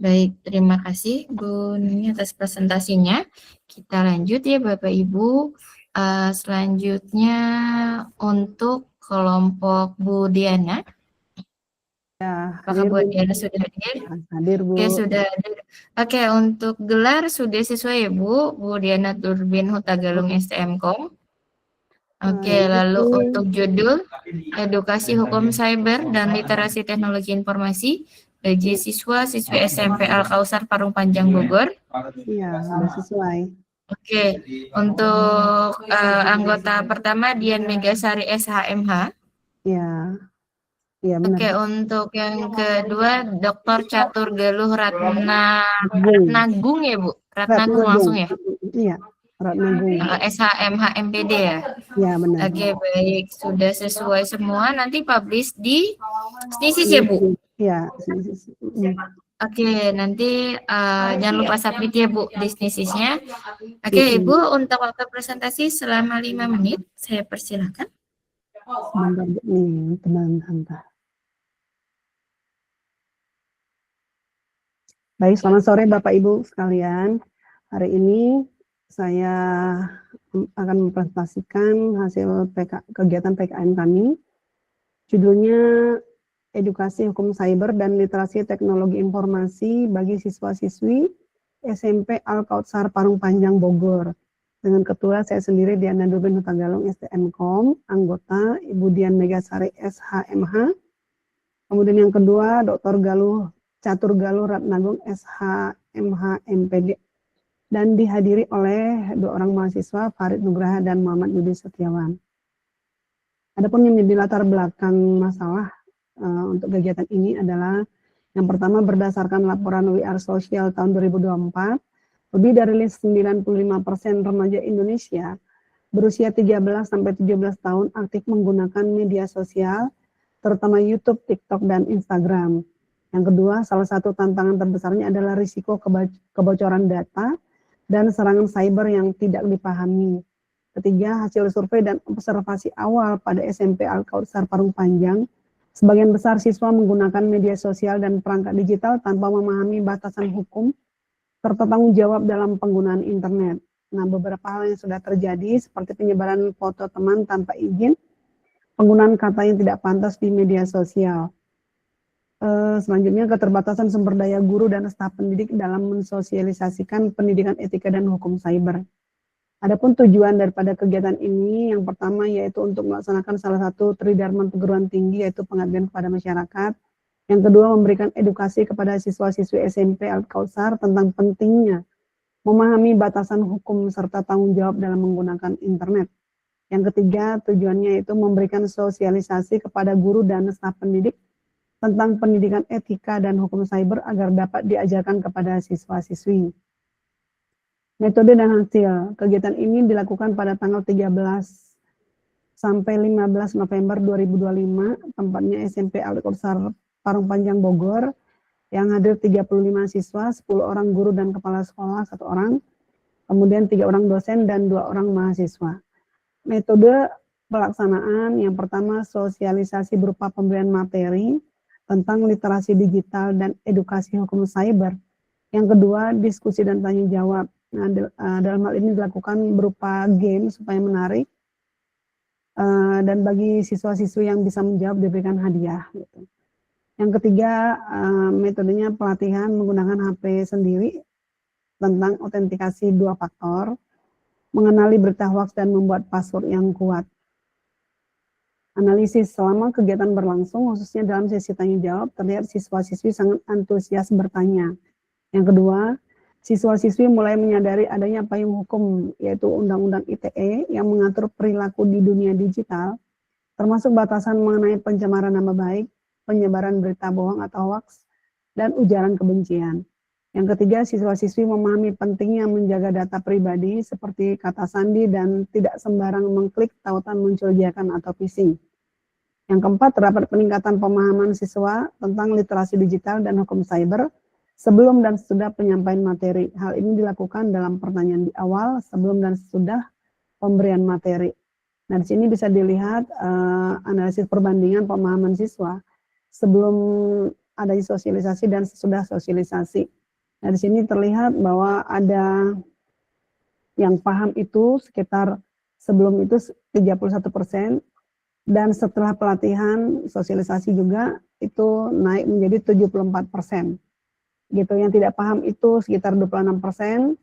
Baik, terima kasih Bu Nini atas presentasinya. Kita lanjut ya Bapak Ibu. Selanjutnya untuk kelompok Bu Diana. Ya, Apakah Bu Diana sudah hadir? Hadir, Bu. Oke, sudah hadir. Oke, untuk gelar sudah sesuai ya Bu. Bu Diana Turbin Hutagalung STMkom. Oke, lalu untuk judul Edukasi Hukum Cyber dan Literasi Teknologi Informasi bagi siswa-siswi SMP Al Kausar Parung Panjang Bogor. Iya, sudah sesuai. Oke, untuk anggota pertama Dian Megasari SHMH. Ya, iya benar. Oke, untuk yang kedua Dr. Catur Galuh Gung. Ratnagung ya Bu? Ratnagung langsung ya? Iya, Ratnagung. SHMH MPD ya? Ya benar. Oke, baik. Sudah sesuai semua. Nanti publish di SNISIS ya Bu? Iya. Oke, nanti jangan lupa submit ya Bu di SNISIS-nya. Oke, Ibu, untuk waktu presentasi selama 5 menit, saya persilahkan. Sebentar, nih, teman-teman. Baik, selamat sore Bapak Ibu sekalian. Hari ini saya akan mempresentasikan hasil kegiatan PKN kami. Judulnya Edukasi Hukum Cyber dan Literasi Teknologi Informasi bagi Siswa-Siswi SMP Al-Kautsar Parung Panjang Bogor. Dengan ketua saya sendiri Diana Dubin Hutagalung STMkom, anggota Ibu Dian Megasari SHMH. Kemudian yang kedua Dr. Catur Galuh Ratnagung SHMH MPD, dan dihadiri oleh 2 orang mahasiswa, Farid Nugraha dan Muhammad Yudi Setiawan. Adapun yang menjadi latar belakang masalah untuk kegiatan ini adalah yang pertama berdasarkan laporan We Are Social tahun 2024, lebih dari 95% remaja Indonesia berusia 13 sampai 17 tahun aktif menggunakan media sosial, terutama YouTube, TikTok, dan Instagram. Yang kedua, salah satu tantangan terbesarnya adalah risiko kebocoran data dan serangan cyber yang tidak dipahami. Ketiga, hasil survei dan observasi awal pada SMP Al-Kautsar Parung Panjang, sebagian besar siswa menggunakan media sosial dan perangkat digital tanpa memahami batasan hukum serta tanggung jawab dalam penggunaan internet. Nah, beberapa hal yang sudah terjadi seperti penyebaran foto teman tanpa izin, penggunaan kata yang tidak pantas di media sosial. Selanjutnya, keterbatasan sumber daya guru dan staf pendidik dalam mensosialisasikan pendidikan etika dan hukum cyber. Adapun tujuan daripada kegiatan ini, yang pertama yaitu untuk melaksanakan salah satu tridharma perguruan tinggi, yaitu pengabdian kepada masyarakat. Yang kedua, memberikan edukasi kepada siswa-siswi SMP Al-Kautsar tentang pentingnya memahami batasan hukum serta tanggung jawab dalam menggunakan internet. Yang ketiga, tujuannya yaitu memberikan sosialisasi kepada guru dan staf pendidik tentang pendidikan etika dan hukum cyber agar dapat diajarkan kepada siswa-siswi. Metode dan hasil kegiatan ini dilakukan pada tanggal 13 sampai 15 November 2025, tempatnya SMP Al-Kautsar Parung Panjang Bogor, yang hadir 35 siswa, 10 orang guru dan kepala sekolah 1 orang, kemudian 3 orang dosen dan 2 orang mahasiswa. Metode pelaksanaan yang pertama sosialisasi berupa pemberian materi tentang literasi digital dan edukasi hukum cyber. Yang kedua, diskusi dan tanya jawab. Nah, dalam hal ini dilakukan berupa game supaya menarik, dan bagi siswa-siswi yang bisa menjawab diberikan hadiah. Gitu. Yang ketiga, metodenya pelatihan menggunakan HP sendiri tentang autentikasi 2 faktor, mengenali berita hoax dan membuat password yang kuat. Analisis selama kegiatan berlangsung, khususnya dalam sesi tanya jawab, terlihat siswa-siswi sangat antusias bertanya. Yang kedua, siswa-siswi mulai menyadari adanya payung hukum, yaitu Undang-Undang ITE yang mengatur perilaku di dunia digital, termasuk batasan mengenai pencemaran nama baik, penyebaran berita bohong atau hoax, dan ujaran kebencian. Yang ketiga, siswa-siswi memahami pentingnya menjaga data pribadi seperti kata sandi dan tidak sembarang mengklik tautan mencurigakan atau phishing. Yang keempat, terdapat peningkatan pemahaman siswa tentang literasi digital dan hukum cyber sebelum dan sesudah penyampaian materi. Hal ini dilakukan dalam pertanyaan di awal, sebelum dan sesudah pemberian materi. Nah, di sini bisa dilihat analisis perbandingan pemahaman siswa sebelum ada sosialisasi dan sesudah sosialisasi. Nah, di sini terlihat bahwa ada yang paham itu sekitar sebelum itu 31%, dan setelah pelatihan sosialisasi juga itu naik menjadi 74%. Gitu, yang tidak paham itu sekitar 26%,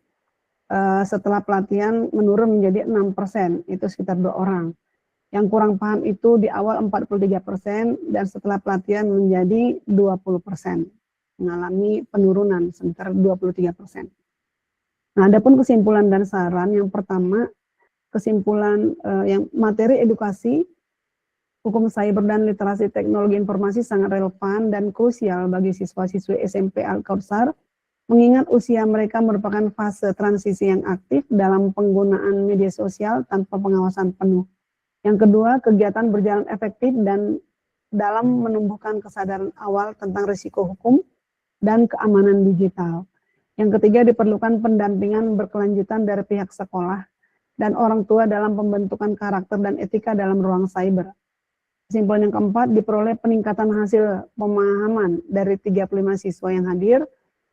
setelah pelatihan menurun menjadi 6%, itu sekitar 2 orang. Yang kurang paham itu di awal 43%, dan setelah pelatihan menjadi 20%. Mengalami penurunan sekitar 23%. Nah, adapun kesimpulan dan saran, yang pertama, kesimpulan yang materi edukasi hukum cyber dan literasi teknologi informasi sangat relevan dan krusial bagi siswa-siswi SMP Al-Kautsar, mengingat usia mereka merupakan fase transisi yang aktif dalam penggunaan media sosial tanpa pengawasan penuh. Yang kedua, kegiatan berjalan efektif dan dalam menumbuhkan kesadaran awal tentang risiko hukum dan keamanan digital. Yang ketiga, diperlukan pendampingan berkelanjutan dari pihak sekolah dan orang tua dalam pembentukan karakter dan etika dalam ruang cyber. Kesimpulan yang keempat, diperoleh peningkatan hasil pemahaman dari 35 siswa yang hadir,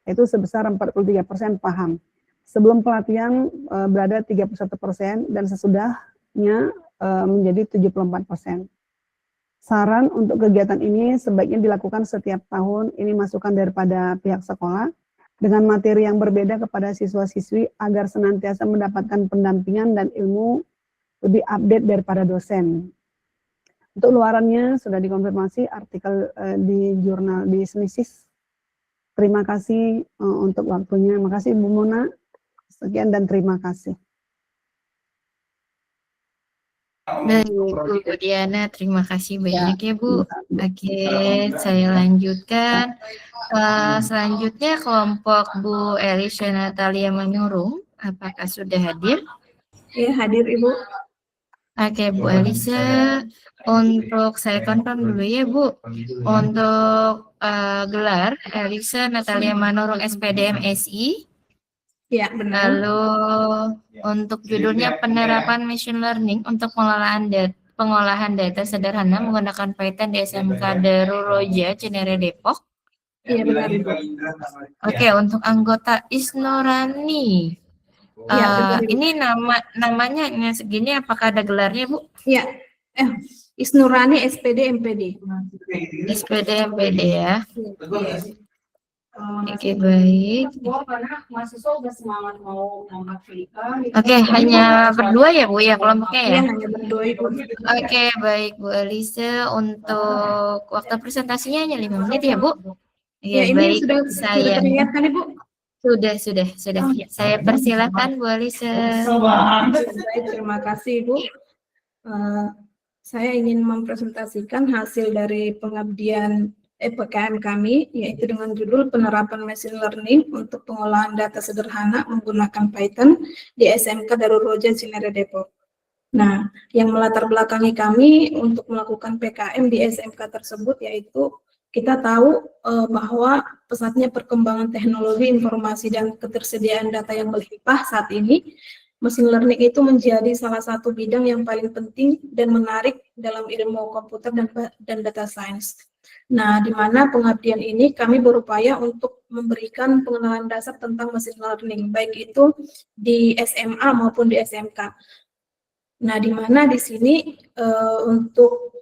yaitu sebesar 43% paham. Sebelum pelatihan berada 31% dan sesudahnya menjadi 74%. Saran untuk kegiatan ini sebaiknya dilakukan setiap tahun, ini masukan daripada pihak sekolah, dengan materi yang berbeda kepada siswa-siswi agar senantiasa mendapatkan pendampingan dan ilmu lebih update daripada dosen. Untuk luarannya sudah dikonfirmasi artikel di jurnal di Snisis. Terima kasih untuk waktunya. Terima kasih Bu Mona. Sekian dan terima kasih. Baik, Bu Diana, terima kasih banyak ya Bu. Oke, saya lanjutkan. Selanjutnya kelompok Bu Elisha Natalia Manurung, apakah sudah hadir? Ya, hadir Ibu. Oke, Bu Elisa, untuk saya confirm dulu ya Bu, untuk gelar Elisa Natalia Manurung SPDM SI, Ya, benar. lalu untuk judulnya penerapan machine learning untuk pengolahan data sederhana menggunakan Python di SMK Darul Roja, Cinere, Depok. Iya, benar Ibu. Oke, untuk anggota Isnurani. Ya, betul, Ibu. Ini namanya segini, apakah ada gelarnya Bu? Ya, Isnurani SPD MPD. SPD MPD ya. Iya. Oke, baik. Karena mahasiswa udah semangat mau ngangkat Frika. Oke, hanya berdua ya Bu ya kelompoknya ya? Iya, hanya berdua Ibu. Oke, baik Bu Elisa. Untuk waktu presentasinya hanya 5 menit ya Bu? Ya, Iya, ini baik. sudah Saya terlihat kan Ibu? sudah. Saya persilakan Bu Elisa. Baik, terima kasih Ibu. Saya ingin mempresentasikan hasil dari pengabdian PKM kami, yaitu dengan judul penerapan machine learning untuk pengolahan data sederhana menggunakan Python di SMK Darul Roja, Cinere, Depok. Nah, yang melatar belakangi kami untuk melakukan PKM di SMK tersebut yaitu kita tahu bahwa pesatnya perkembangan teknologi informasi dan ketersediaan data yang berlimpah saat ini, machine learning itu menjadi salah satu bidang yang paling penting dan menarik dalam ilmu komputer dan data science. Nah, di mana pengabdian ini kami berupaya untuk memberikan pengenalan dasar tentang machine learning, baik itu di SMA maupun di SMK. Nah, di mana di sini untuk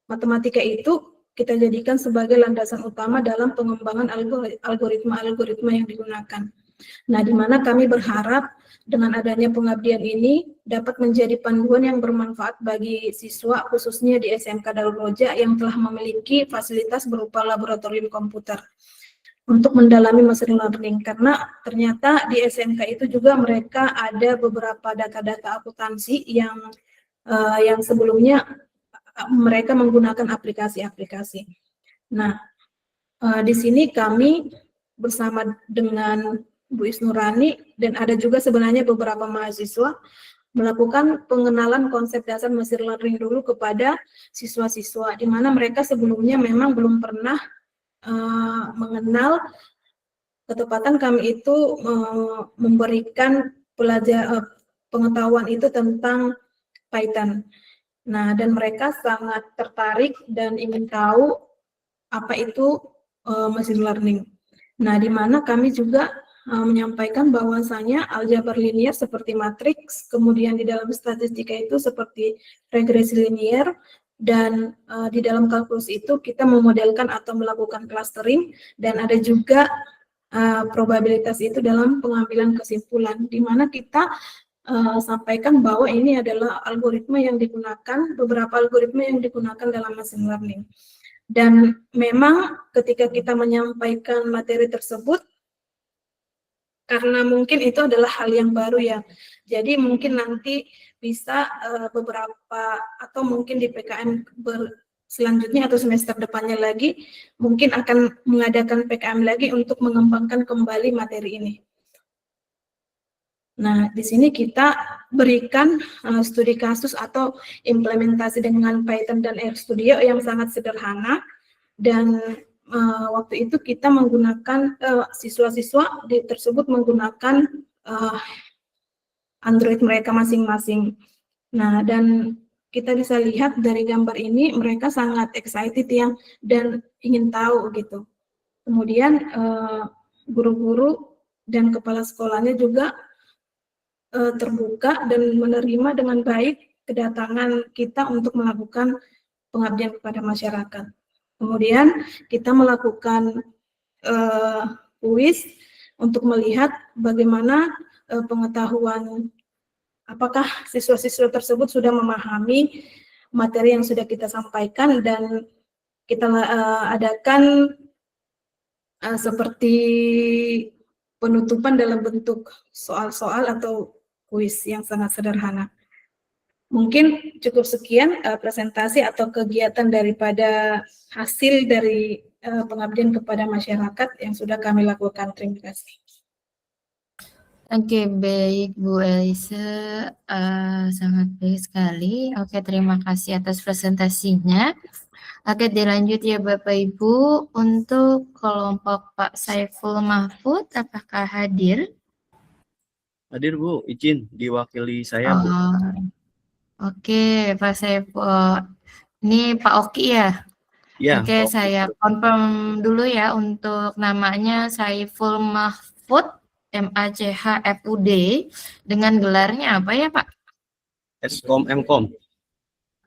matematika itu kita jadikan sebagai landasan utama dalam pengembangan algoritma-algoritma yang digunakan. Nah, di mana kami berharap dengan adanya pengabdian ini dapat menjadi panduan yang bermanfaat bagi siswa khususnya di SMK Darul Roja yang telah memiliki fasilitas berupa laboratorium komputer untuk mendalami machine learning, karena ternyata di SMK itu juga mereka ada beberapa data-data akuntansi yang sebelumnya mereka menggunakan aplikasi-aplikasi. Nah, di sini kami bersama dengan Bu Isnurani dan ada juga sebenarnya beberapa mahasiswa melakukan pengenalan konsep dasar machine learning dulu kepada siswa-siswa, di mana mereka sebelumnya memang belum pernah mengenal. Ketepatan kami itu memberikan pengetahuan itu tentang Python. Nah, dan mereka sangat tertarik dan ingin tahu apa itu machine learning. Nah, di mana kami juga menyampaikan bahwasanya aljabar linier seperti matriks, kemudian di dalam statistika itu seperti regresi linier, dan di dalam kalkulus itu kita memodelkan atau melakukan clustering, dan ada juga probabilitas itu dalam pengambilan kesimpulan, di mana kita sampaikan bahwa ini adalah algoritma yang digunakan, beberapa algoritma yang digunakan dalam machine learning. Dan memang ketika kita menyampaikan materi tersebut, karena mungkin itu adalah hal yang baru ya. Jadi mungkin nanti bisa beberapa atau mungkin di PKM selanjutnya atau semester depannya lagi mungkin akan mengadakan PKM lagi untuk mengembangkan kembali materi ini. Nah, di sini kita berikan studi kasus atau implementasi dengan Python dan RStudio yang sangat sederhana, dan waktu itu kita menggunakan siswa-siswa tersebut menggunakan Android mereka masing-masing. Nah, dan kita bisa lihat dari gambar ini mereka sangat excited ya dan ingin tahu gitu. Kemudian guru-guru dan kepala sekolahnya juga terbuka dan menerima dengan baik kedatangan kita untuk melakukan pengabdian kepada masyarakat. Kemudian kita melakukan kuis untuk melihat bagaimana pengetahuan, apakah siswa-siswa tersebut sudah memahami materi yang sudah kita sampaikan, dan kita adakan seperti penutupan dalam bentuk soal-soal atau kuis yang sangat sederhana. Mungkin cukup sekian presentasi atau kegiatan daripada hasil dari pengabdian kepada masyarakat yang sudah kami lakukan. Terima kasih. Oke, baik Bu Elisa, sangat baik sekali. Oke, terima kasih atas presentasinya. Oke, dilanjut ya Bapak Ibu. Untuk kelompok Pak Saiful Mahfud, apakah hadir? Hadir Bu, izin diwakili saya Bu. Oke, Pak Saiful. Ini Pak Oki ya? Ya, Oke, Pak Oki. saya confirm dulu ya untuk namanya Saiful Mahfud, MACHFUD, dengan gelarnya apa ya Pak? Eskom Mkom.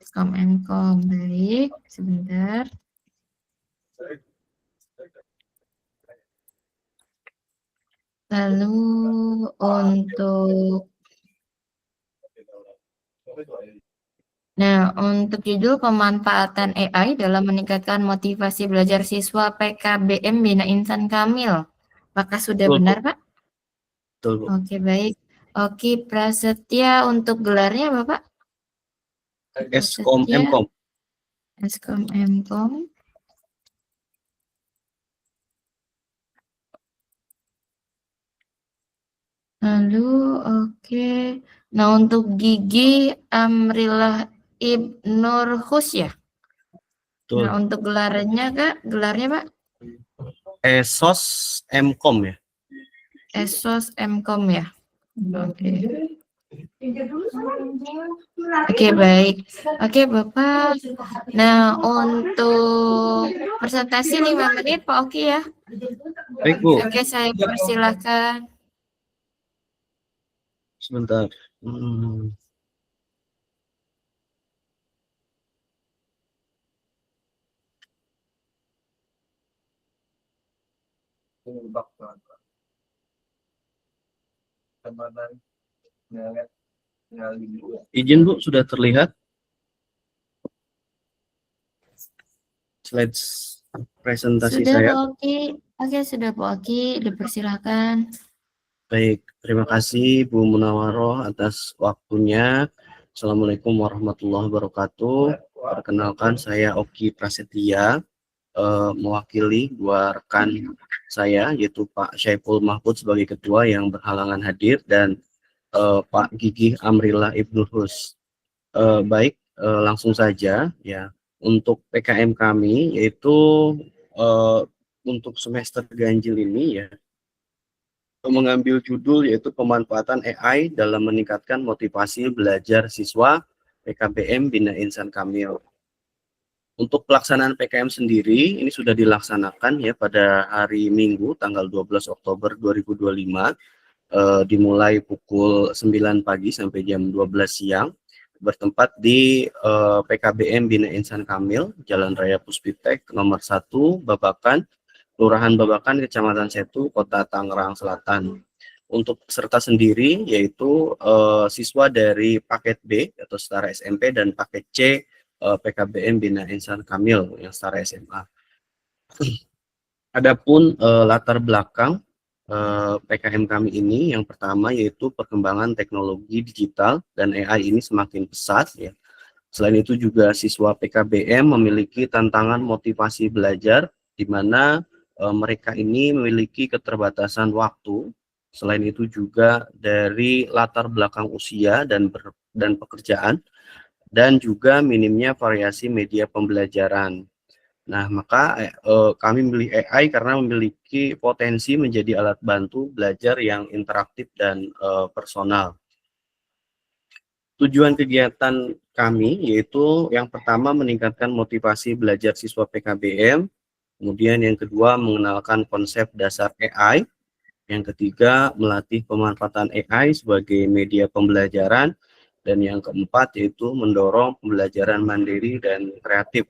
Eskom Mkom, baik, sebentar. Lalu untuk judul pemanfaatan AI dalam meningkatkan motivasi belajar siswa PKBM Bina Insan Kamil. Apakah sudah Betul, benar, Bu. Pak? Betul, Bu. Oke, baik. Oki Prasetya untuk gelarnya Bapak? Eskom Prasetya, Mkom. Eskom Mkom. Lalu, oke. Nah, untuk Gigi Amrillah Ibnur Hus ya? Betul. Nah, untuk gelarnya Kak, gelarnya Pak? Esos Mkom ya. Esos Mkom ya? Oke. Oke, baik. Oke, Bapak. Nah, untuk presentasi 5 menit Pak Oki ya? Baik, Bu. Oke, saya persilahkan. Sebentar. Izin Bu, sudah terlihat slides presentasi Sudah saya. Pak Oki. Oke, sudah Pak Oki, dipersilahkan. Baik, terima kasih Bu Munawaroh atas waktunya. Assalamualaikum warahmatullahi wabarakatuh. Perkenalkan, saya Oki Prasetya, mewakili dua rekan saya, yaitu Pak Saiful Mahfud sebagai ketua yang berhalangan hadir, dan Pak Gigi Amrillah Ibnul Hus. Baik, langsung saja ya. Untuk PKM kami, yaitu untuk semester ganjil ini ya, mengambil judul yaitu pemanfaatan AI dalam meningkatkan motivasi belajar siswa PKBM Bina Insan Kamil. Untuk pelaksanaan PKM sendiri, ini sudah dilaksanakan ya pada hari Minggu, tanggal 12 Oktober 2025, dimulai pukul 9 pagi sampai jam 12 siang, bertempat di PKBM Bina Insan Kamil, Jalan Raya Puspitek, nomor 1, Babakan, Kelurahan Babakan, Kecamatan Setu, Kota Tangerang Selatan. Untuk peserta sendiri, yaitu siswa dari paket B atau setara SMP dan paket C PKBM Bina Insan Kamil yang setara SMA. Adapun latar belakang PKM kami ini. Yang pertama yaitu perkembangan teknologi digital dan AI ini semakin pesat ya. Selain itu juga siswa PKBM memiliki tantangan motivasi belajar di mana mereka ini memiliki keterbatasan waktu. Selain itu juga dari latar belakang usia dan pekerjaan, dan juga minimnya variasi media pembelajaran. Nah, maka kami memilih AI karena memiliki potensi menjadi alat bantu belajar yang interaktif dan personal. Tujuan kegiatan kami yaitu yang pertama meningkatkan motivasi belajar siswa PKBM, kemudian yang kedua mengenalkan konsep dasar AI, yang ketiga melatih pemanfaatan AI sebagai media pembelajaran, dan yang keempat yaitu mendorong pembelajaran mandiri dan kreatif.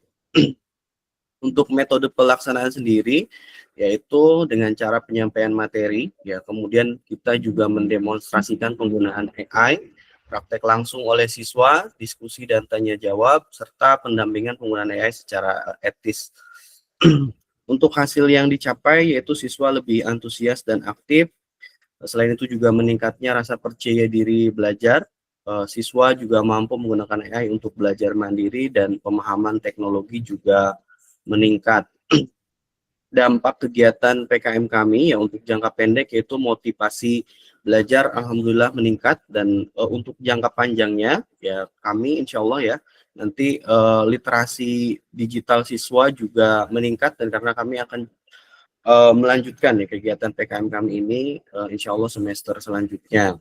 Untuk metode pelaksanaan sendiri, yaitu dengan cara penyampaian materi, ya kemudian kita juga mendemonstrasikan penggunaan AI, praktek langsung oleh siswa, diskusi dan tanya jawab, serta pendampingan penggunaan AI secara etis. Untuk hasil yang dicapai, yaitu siswa lebih antusias dan aktif. Selain itu juga meningkatnya rasa percaya diri belajar. Siswa juga mampu menggunakan AI untuk belajar mandiri dan pemahaman teknologi juga meningkat. Dampak kegiatan PKM kami ya untuk jangka pendek yaitu motivasi belajar alhamdulillah meningkat, dan untuk jangka panjangnya ya kami insya Allah ya nanti literasi digital siswa juga meningkat, dan karena kami akan melanjutkan ya kegiatan PKM kami ini insya Allah semester selanjutnya.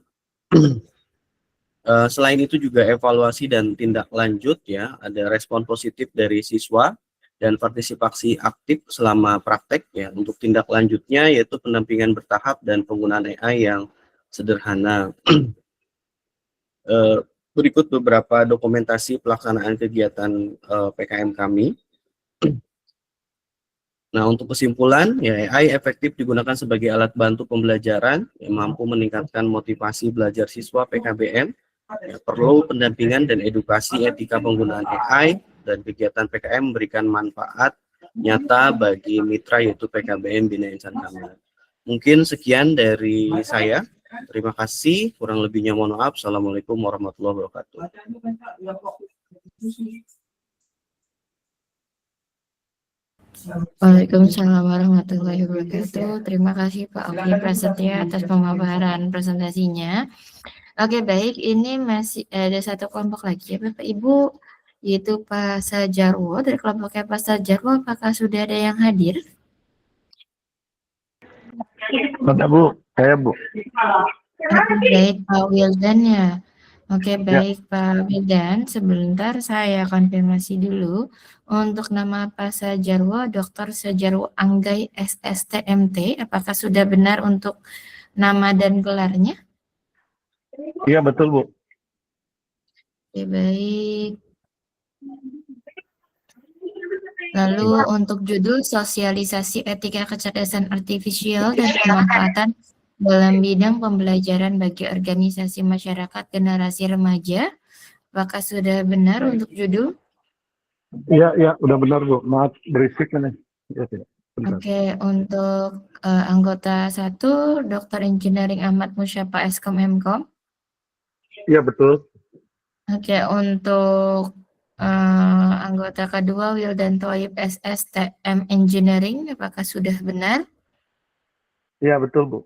Selain itu juga evaluasi dan tindak lanjut ya, ada respon positif dari siswa dan partisipasi aktif selama praktek ya. Untuk tindak lanjutnya yaitu pendampingan bertahap dan penggunaan AI yang sederhana. Berikut beberapa dokumentasi pelaksanaan kegiatan PKM kami. Nah, untuk kesimpulan, ya AI efektif digunakan sebagai alat bantu pembelajaran yang mampu meningkatkan motivasi belajar siswa PKBM. Ya, perlu pendampingan dan edukasi etika penggunaan AI, dan kegiatan PKM memberikan manfaat nyata bagi mitra yaitu PKBM Bina Insan Kamil. Mungkin sekian dari saya. Terima kasih. Kurang lebihnya mohon maaf. Assalamualaikum warahmatullahi wabarakatuh. Waalaikumsalam warahmatullahi wabarakatuh. Terima kasih Pak Oki Prasetya atas pemaparan presentasinya. Oke, baik, ini masih ada satu kelompok lagi ya Bapak Ibu, yaitu Pak Sajarwo. Dari kelompoknya Pak Sajarwo, apakah sudah ada yang hadir? Ada Bu, saya Bu. Oke, baik Pak Wildan ya. Oke, baik Pak Wildan, sebentar saya konfirmasi dulu. Untuk nama Pak Sajarwo, Dr. Sajarwo Anggai SSTMT, apakah sudah benar untuk nama dan gelarnya? Iya betul Bu. Oke, baik. Lalu untuk judul sosialisasi etika kecerdasan artifisial dan pemanfaatan dalam bidang pembelajaran bagi organisasi masyarakat generasi remaja, apakah sudah benar untuk judul? Iya, udah benar Bu. Maaf berisik nih. Ya, bentar. Oke, untuk anggota 1, Dr. Engineering Ahmad Musyapa Eskom Mkom. Iya betul. Oke, untuk anggota kedua Wildan Thoib SSTM Engineering, apakah sudah benar? Iya betul Bu.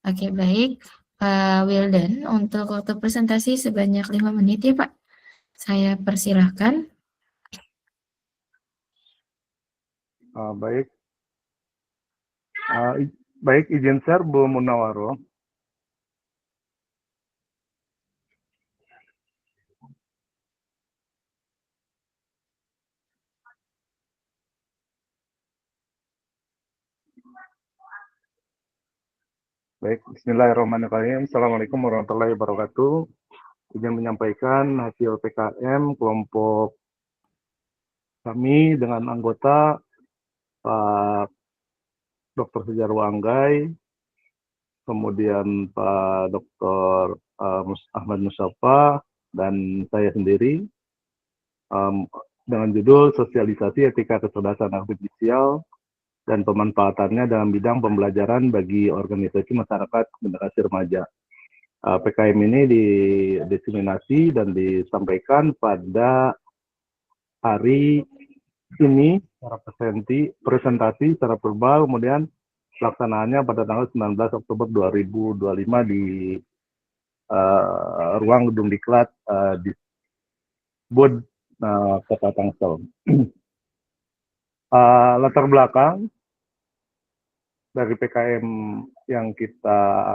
Oke, baik. Pak Wildan, untuk waktu presentasi sebanyak 5 menit ya Pak. Saya persilahkan. Baik. Baik, izin share Bu Munawaro. Baik, bismillahirrahmanirrahim. Assalamualaikum warahmatullahi wabarakatuh. Izin menyampaikan hasil PKM kelompok kami dengan anggota Pak Dr. Sajarwo Anggai, kemudian Pak Dr. Ahmad Mustafa, dan saya sendiri dengan judul Sosialisasi Etika Kecerdasan Artifisial dan pemanfaatannya dalam bidang pembelajaran bagi organisasi masyarakat generasi remaja. PKM ini didiseminasi dan disampaikan pada hari ini secara presentasi secara verbal, kemudian pelaksanaannya pada tanggal 19 Oktober 2025 di ruang gedung diklat di BUD Kota Tangsel. Latar belakang dari PKM yang kita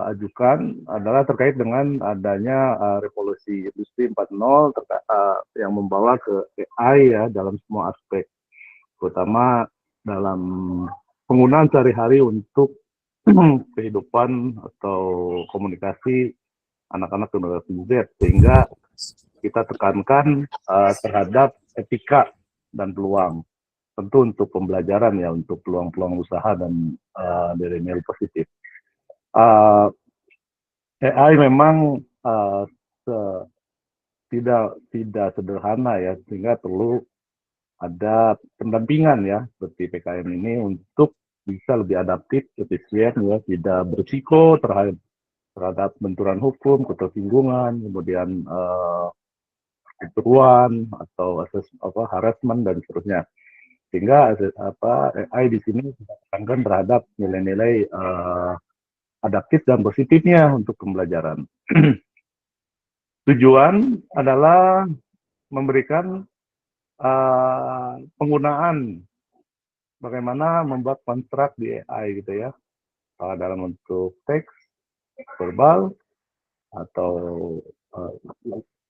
ajukan adalah terkait dengan adanya revolusi industri 4.0 yang membawa ke AI ya dalam semua aspek, terutama dalam penggunaan sehari-hari untuk kehidupan atau komunikasi anak-anak generasi Z, sehingga kita tekankan terhadap etika dan peluang, tentu untuk pembelajaran ya, untuk peluang-peluang usaha dan nilai-nilai positif. AI memang tidak sederhana ya, sehingga perlu ada pendampingan ya seperti PKM ini untuk bisa lebih adaptif, efisien ya, tidak berisiko terhadap benturan hukum, ketersinggungan, kemudian keseruan atau harassment dan seterusnya. Sehingga AI di sini ditekankan terhadap nilai-nilai adaptif dan positifnya untuk pembelajaran. Tujuan adalah memberikan penggunaan bagaimana membuat konstruk di AI gitu ya, dalam bentuk teks, verbal, atau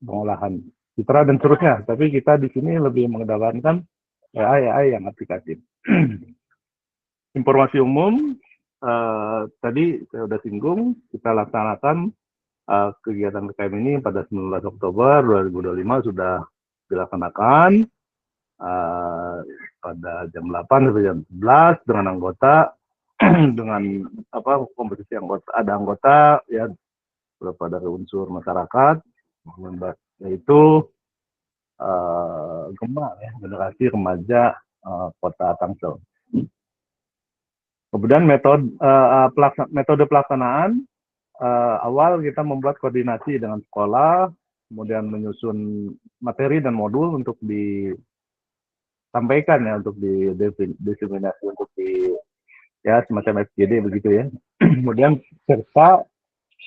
pengolahan citra dan seterusnya. Tapi kita di sini lebih mengedepankan AI yang aplikatif. Informasi umum, tadi saya sudah singgung, kita laksanakan kegiatan PKM ini pada 19 Oktober 2025 sudah dilaksanakan pada jam 8 sampai jam 11 dengan anggota, dengan komposisi anggota, ada anggota ya beberapa dari unsur masyarakat, yaitu GEMA ya, generasi remaja Kota Tangsel. Kemudian metode pelaksanaan, awal kita membuat koordinasi dengan sekolah, kemudian menyusun materi dan modul untuk disampaikan ya, untuk didiseminasi, untuk ya semacam FGD begitu ya. Kemudian serta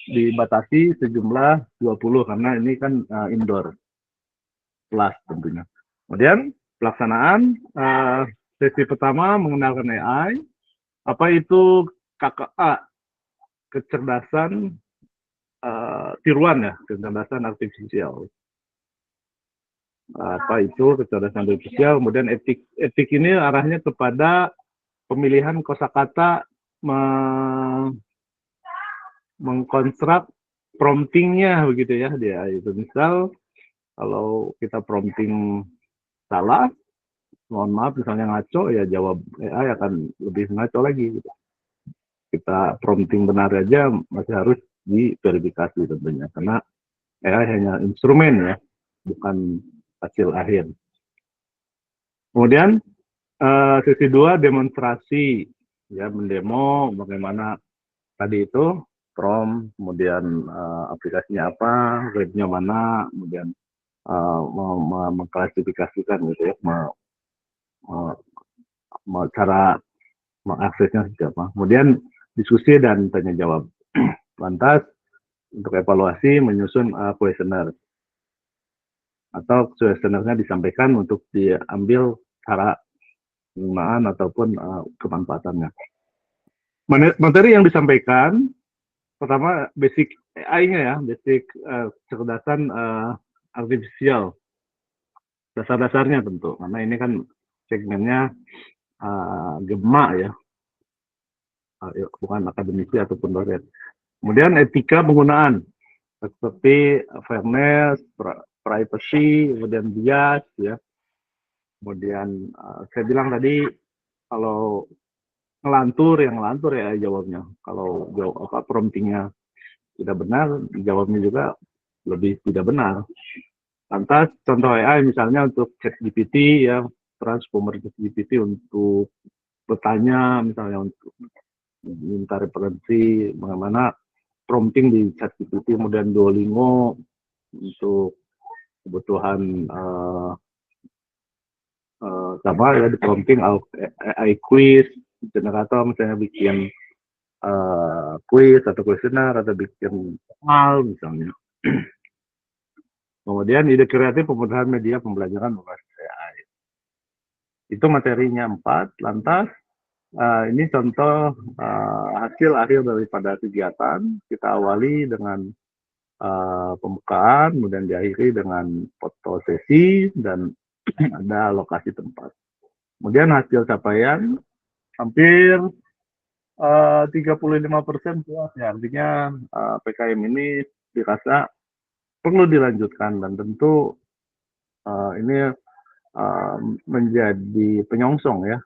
dibatasi sejumlah 20 karena ini kan indoor kelas tentunya. Kemudian pelaksanaan sesi pertama mengenalkan AI. Apa itu KKA? Kecerdasan tiruan ya, kecerdasan artifisial. Apa itu kecerdasan artifisial? Kemudian etik ini arahnya kepada pemilihan kosakata, mengkonstruk promptingnya begitu ya dia itu. Misal kalau kita prompting salah, mohon maaf misalnya ngaco ya, jawab AI akan lebih ngaco lagi gitu. Kita prompting benar aja masih harus diverifikasi tentunya, karena AI hanya instrumen ya, bukan hasil akhir. Kemudian sesi 2 demonstrasi ya, mendemo bagaimana tadi itu prompt, kemudian aplikasinya apa, webnya mana, kemudian mengklasifikasikan gitu ya, cara mengaksesnya seperti apa. Kemudian diskusi dan tanya jawab. Lantas untuk evaluasi menyusun kuesioner atau kuesionernya disampaikan untuk diambil cara penggunaan ataupun kemanfaatannya. Materi yang disampaikan pertama basic AI-nya ya, basic kecerdasan artifisial, dasar-dasarnya tentu, karena ini kan segmennya GEMA ya, bukan akademisi ataupun dosen. Kemudian etika penggunaan seperti fairness, privacy, kemudian bias ya. Kemudian saya bilang tadi kalau ngelantur ya jawabnya. Kalau promptingnya tidak benar, jawabnya juga lebih tidak benar. Lantas contoh AI misalnya untuk ChatGPT ya, transformer ChatGPT untuk bertanya misalnya untuk minta referensi bagaimana prompting di ChatGPT, kemudian Duolingo untuk kebutuhan sama ya di prompting AI quiz, generator misalnya bikin quiz atau kuesioner atau bikin soal misalnya. Kemudian ide kreatif pembuatan media pembelajaran berbasis AI. Itu materinya 4. Lantas ini contoh hasil akhir daripada kegiatan. Kita awali dengan pembukaan, kemudian diakhiri dengan foto sesi dan ada lokasi tempat. Kemudian hasil capaian hampir 35% puas ya, artinya PKM ini dirasa perlu dilanjutkan dan tentu ini menjadi penyongsong ya.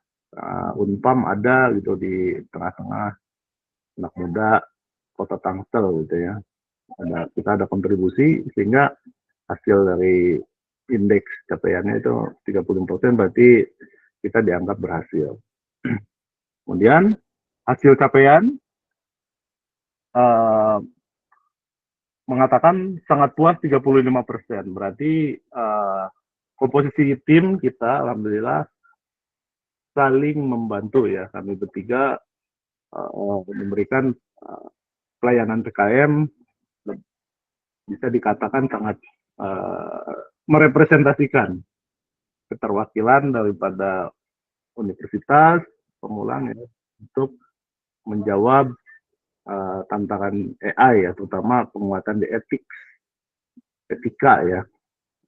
Unpam ada gitu di tengah-tengah anak muda kota Tangsel gitu ya. Kita ada kontribusi sehingga hasil dari indeks capaiannya itu 30%, berarti kita dianggap berhasil. Kemudian hasil capaian mengatakan sangat puas 35%. Berarti komposisi tim kita alhamdulillah saling membantu ya. Kami bertiga memberikan pelayanan PKM bisa dikatakan sangat merepresentasikan keterwakilan daripada universitas pemulang ya, untuk menjawab tantangan AI ya, terutama penguatan di etika ya.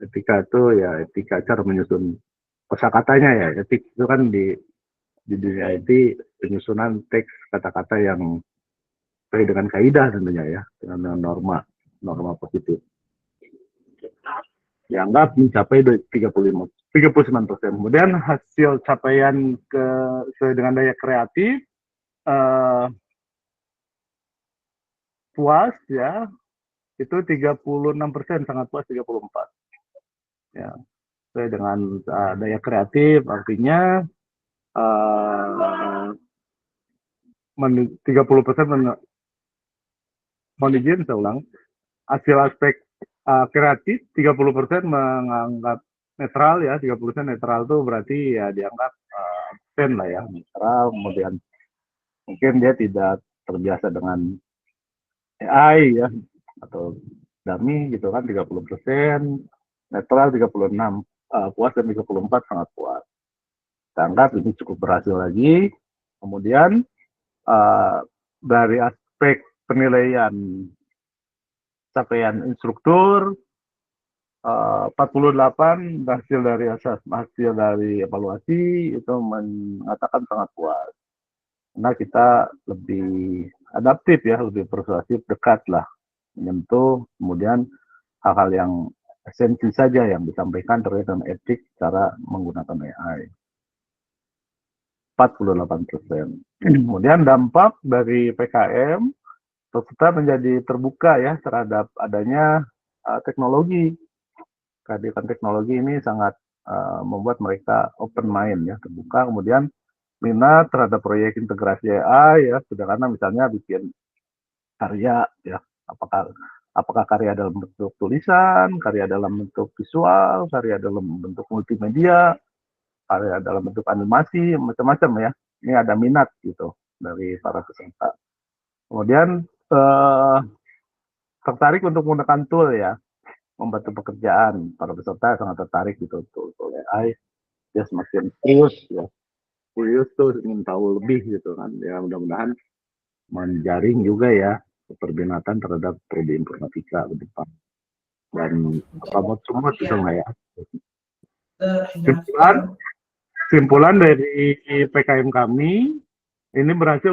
Etika itu ya etika cara menyusun kosakatanya ya. Etik itu kan di dunia IT penyusunan teks kata-kata yang sesuai dengan kaidah tentunya ya, dengan norma positif. Dianggap mencapai 39%. Kemudian hasil capaian sesuai dengan daya kreatif puas ya, itu 36%, sangat puas 34%. Ya, sesuai dengan daya kreatif artinya 30% mohon izin saya ulang, hasil aspek kreatif 30% menganggap netral ya, 30% netral itu berarti ya dianggap absen lah ya, netral. Kemudian mungkin dia tidak terbiasa dengan AI ya atau dummy gitu kan, 30%, netral 36, puas dan 34 sangat puas. Kita anggap ini cukup berhasil lagi. Kemudian dari aspek penilaian capaian instruktur 48 hasil dari evaluasi itu mengatakan sangat puas. Karena kita lebih adaptif ya, lebih persuasif, dekat lah menyentuh, kemudian hal-hal yang esensi saja yang disampaikan terkait dengan etik cara menggunakan AI. 48%. Kemudian dampak dari PKM peserta menjadi terbuka ya terhadap adanya teknologi. Kehadiran teknologi ini sangat membuat mereka open mind ya, terbuka. Kemudian minat terhadap proyek integrasi AI ya, sederhana misalnya bikin karya ya, apakah karya dalam bentuk tulisan, karya dalam bentuk visual, karya dalam bentuk multimedia, karya dalam bentuk animasi, macam-macam ya. Ini ada minat gitu dari para peserta. Kemudian tertarik untuk menggunakan tool ya, membantu pekerjaan. Para peserta sangat tertarik gitu tool AI. Dia semakin curious ya. Curious tuh ingin tahu lebih gitu kan. Ya mudah-mudahan menjaring juga ya peminatan terhadap prodi informatika ke depan. Dan apa itu nggak ya. Kesimpulan dari PKM kami ini berhasil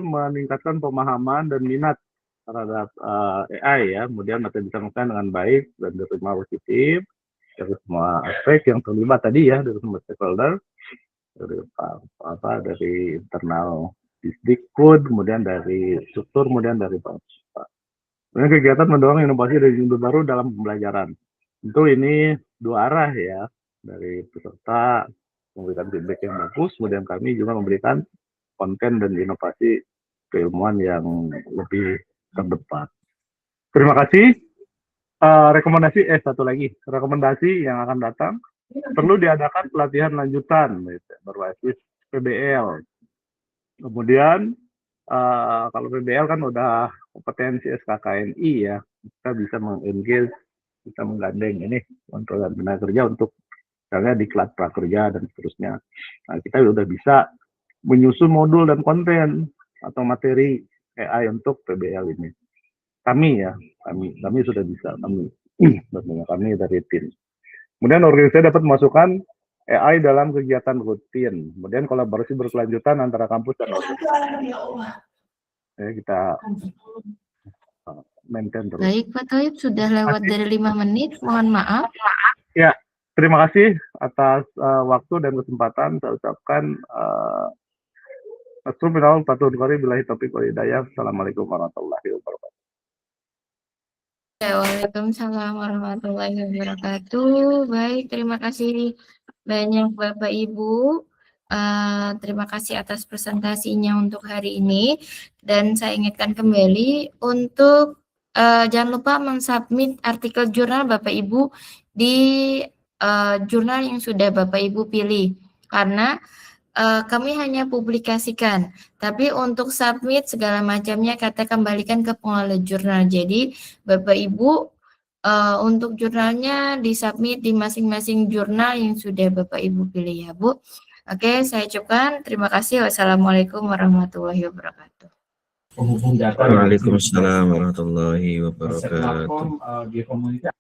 meningkatkan pemahaman dan minat terhadap AI ya, kemudian materi disampaikan dengan baik dan diterima positif dari semua aspek yang terlibat tadi ya, dari semua stakeholder, dari internal Disdikbud, kemudian dari struktur, kemudian dari Pak. Kemudian kegiatan mendorong inovasi dan sumber baru dalam pembelajaran. Tentu ini dua arah ya, dari peserta memberikan feedback yang bagus, kemudian kami juga memberikan konten dan inovasi keilmuan yang lebih terdepan. Terima kasih. Satu lagi rekomendasi yang akan datang, perlu diadakan pelatihan lanjutan berbasis PBL. Kemudian kalau PBL kan udah kompetensi SKKNI ya, kita bisa meng-engage, bisa menggandeng ini untuk tenaga kerja untuk misalnya diklat prakerja dan seterusnya. Nah, kita sudah bisa menyusun modul dan konten atau materi AI untuk PBL ini. Kami sudah bisa, kami dari tim. Kemudian organisasi dapat memasukkan AI dalam kegiatan rutin. Kemudian kolaborasi berkelanjutan antara kampus dan organisasi. Ya, kita maintain terus. Baik, Pak Toib, sudah lewat dari 5 menit, mohon maaf. Ya, terima kasih atas waktu dan kesempatan. Saya ucapkan Assalamualaikum warahmatullahi wabarakatuh. Waalaikumsalam warahmatullahi wabarakatuh. Baik, terima kasih banyak Bapak Ibu. Terima kasih atas presentasinya untuk hari ini. Dan saya ingatkan kembali untuk jangan lupa mensubmit artikel jurnal Bapak Ibu di jurnal yang sudah Bapak Ibu pilih. Karena kami hanya publikasikan, tapi untuk submit segala macamnya kata kembalikan ke pengelola jurnal. Jadi Bapak Ibu untuk jurnalnya disubmit di masing-masing jurnal yang sudah Bapak Ibu pilih ya Bu. Oke, saya ucapkan terima kasih. Wassalamualaikum warahmatullahi wabarakatuh. Penghubung data. Waalaikumsalam warahmatullahi wabarakatuh. Platform di komunitas.